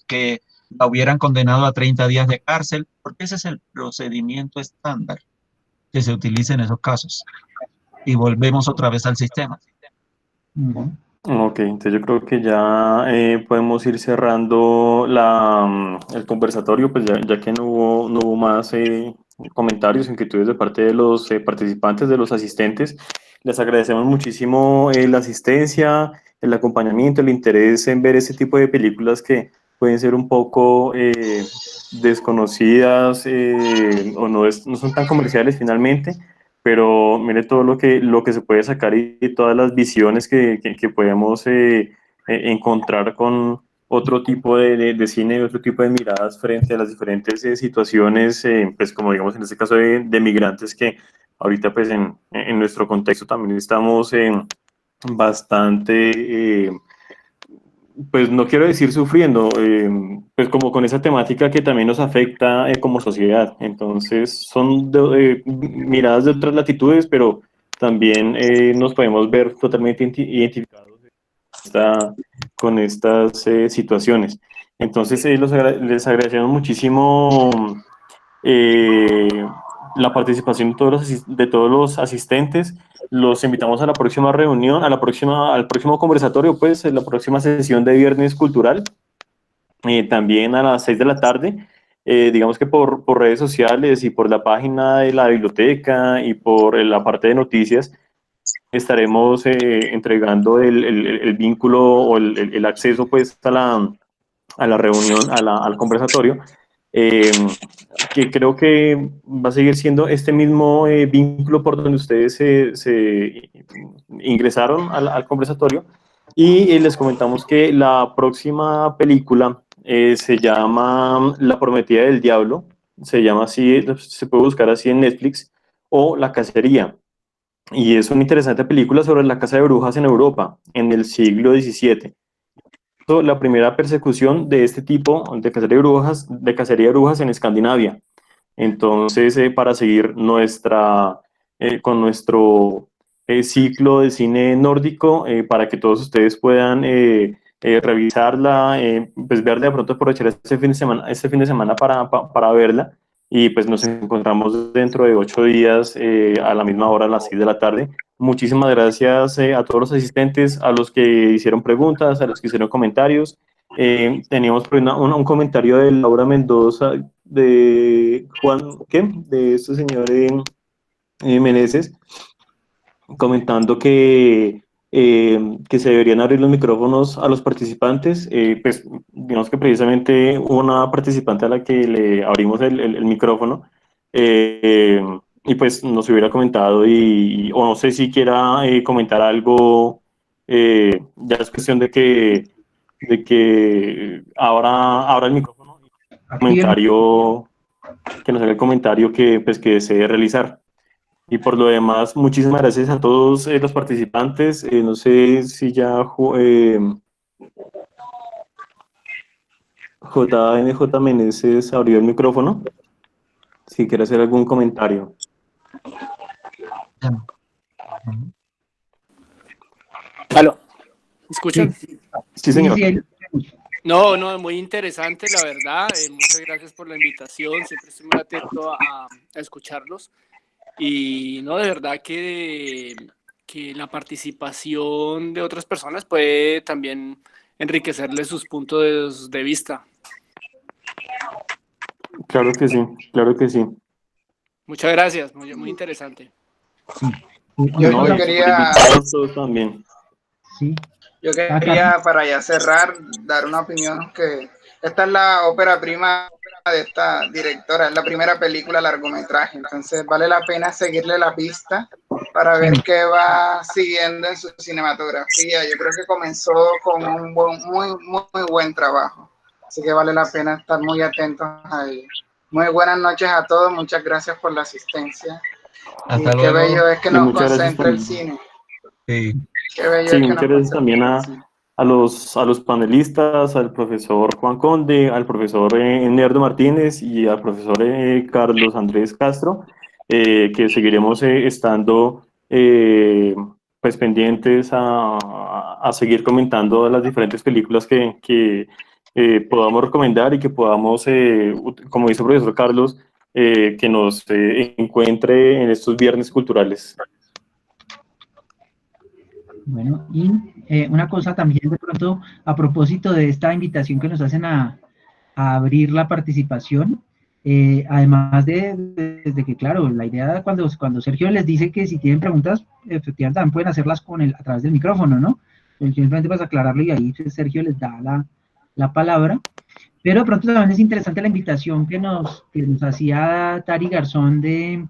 la hubieran condenado a 30 días de cárcel, porque ese es el procedimiento estándar que se utiliza en esos casos. Y volvemos otra vez al sistema. Ujú. Ok, entonces yo creo que ya podemos ir cerrando el conversatorio, pues ya que no hubo más comentarios, inquietudes de parte de los participantes, de los asistentes. Les agradecemos muchísimo la asistencia, el acompañamiento, el interés en ver ese tipo de películas que pueden ser un poco desconocidas o no son tan comerciales finalmente, pero mire todo lo que se puede sacar y todas las visiones que podemos encontrar con otro tipo de cine y otro tipo de miradas frente a las diferentes situaciones, pues como digamos en este caso de migrantes que ahorita pues en nuestro contexto también estamos bastante pues no quiero decir sufriendo, pues como con esa temática que también nos afecta como sociedad. Entonces son miradas de otras latitudes, pero también nos podemos ver totalmente identificados con estas situaciones. Entonces les agradecemos muchísimo eh, la participación de todos los asistentes. Los invitamos a la próxima reunión, al próximo conversatorio, pues, en la próxima sesión de Viernes Cultural, también a las 6 de la tarde. Digamos que por redes sociales y por la página de la biblioteca y por la parte de noticias, estaremos entregando el vínculo o el acceso pues a la reunión, al conversatorio, que creo que va a seguir siendo este mismo vínculo por donde ustedes se ingresaron al conversatorio. Y les comentamos que la próxima película se llama La Prometida del Diablo, se llama así, se puede buscar así en Netflix, o La Cacería. Y es una interesante película sobre la caza de brujas en Europa en el siglo XVII, la primera persecución de este tipo de cacería de brujas en Escandinavia. Entonces, para seguir con nuestro ciclo de cine nórdico, para que todos ustedes puedan revisarla, pues verla, de pronto aprovechar este fin de semana para verla. Y pues nos encontramos dentro de 8 días a la misma hora, a las 6 de la tarde. Muchísimas gracias a todos los asistentes, a los que hicieron preguntas, a los que hicieron comentarios. Teníamos por un comentario de Laura Mendoza, de Juan, ¿qué? De este señor Meneses, comentando que se deberían abrir los micrófonos a los participantes. Pues digamos que precisamente una participante a la que le abrimos el micrófono, eh, y pues nos hubiera comentado o no sé si quiera comentar algo, ya es cuestión de que abra el micrófono y Activen. comentario, que nos haga el comentario que desee realizar. Y por lo demás, muchísimas gracias a todos los participantes. No sé si ya JNJ Meneses abrió el micrófono, si quiere hacer algún comentario. ¿Aló? ¿Me escuchan? Sí, señor. No, muy interesante, la verdad. Muchas gracias por la invitación. Siempre estoy muy atento a escucharlos. Y no, de verdad que la participación de otras personas puede también enriquecerles sus puntos de vista. Claro que sí, claro que sí. Muchas gracias, muy interesante. Yo quería... también. Sí. Yo quería, para ya cerrar, dar una opinión que esta es la ópera prima de esta directora, es la primera película largometraje, entonces vale la pena seguirle la pista para ver qué va siguiendo en su cinematografía. Yo creo que comenzó con un muy buen trabajo, así que vale la pena estar muy atentos a ello. Muy buenas noches a todos, muchas gracias por la asistencia. Hasta y luego. qué bello es que nos muchas concentre el gracias cine. Sí. Qué bello Sí, es que muchas nos gracias concentre también el cine. a los panelistas, al profesor Juan Conde, al profesor Nerdo Martínez y al profesor Carlos Andrés Castro, que seguiremos estando pues pendientes a seguir comentando las diferentes películas que podamos recomendar y que podamos, como dice el profesor Carlos, que nos encuentre en estos viernes culturales. Bueno, y una cosa también de pronto a propósito de esta invitación que nos hacen a abrir la participación, además de que, claro, la idea cuando Sergio les dice que si tienen preguntas, efectivamente también pueden hacerlas a través del micrófono, ¿no? Simplemente para aclararlo y ahí Sergio les da la palabra. Pero de pronto también es interesante la invitación que nos hacía Tari Garzón de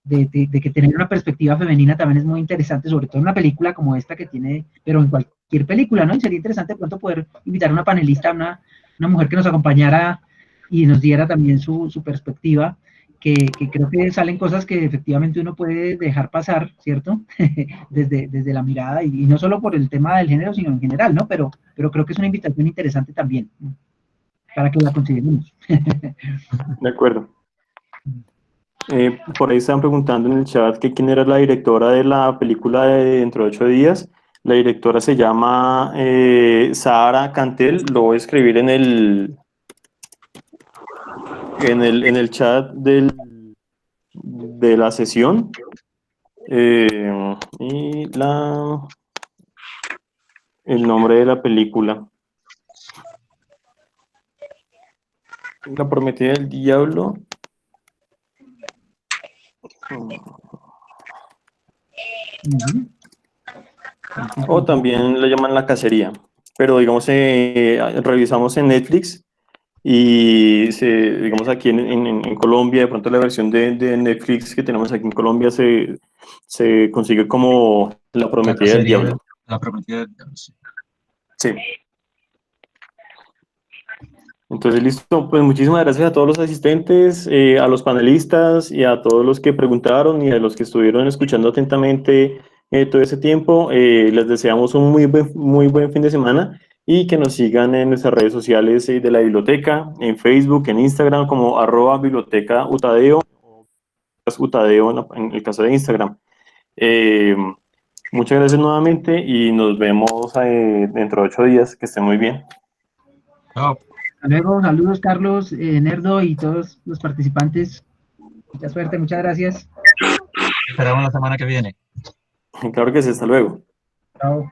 que tener una perspectiva femenina también es muy interesante, sobre todo en una película como esta que tiene, pero en cualquier película, ¿no? Y sería interesante de pronto poder invitar a una panelista, una mujer que nos acompañara y nos diera también su perspectiva, que creo que salen cosas que efectivamente uno puede dejar pasar, ¿cierto? desde la mirada, y no solo por el tema del género, sino en general, ¿no? Pero creo que es una invitación interesante también, para que la consideremos. De acuerdo. Por ahí están preguntando en el chat que quién era la directora de la película de Dentro de 8 días. La directora se llama Sahara Cantel. Lo voy a escribir en el chat de la sesión. Y el nombre de la película. La prometida del diablo. O también lo llaman La Cacería, pero digamos revisamos en Netflix y digamos aquí en Colombia, de pronto la versión de Netflix que tenemos aquí en Colombia se consigue como La Prometida del Diablo. La Prometida del Diablo, sí. Sí. Entonces, listo, pues muchísimas gracias a todos los asistentes, a los panelistas y a todos los que preguntaron y a los que estuvieron escuchando atentamente todo ese tiempo. Les deseamos un muy buen fin de semana y que nos sigan en nuestras redes sociales de la biblioteca, en Facebook, en Instagram como @biblioteca Utadeo, Utadeo en el caso de Instagram. Muchas gracias nuevamente y nos vemos dentro de 8 días. Que estén muy bien. Chao. Hasta luego, saludos Carlos, Nerdo y todos los participantes. Mucha suerte, muchas gracias. Esperamos la semana que viene. Claro que sí, hasta luego. Chao.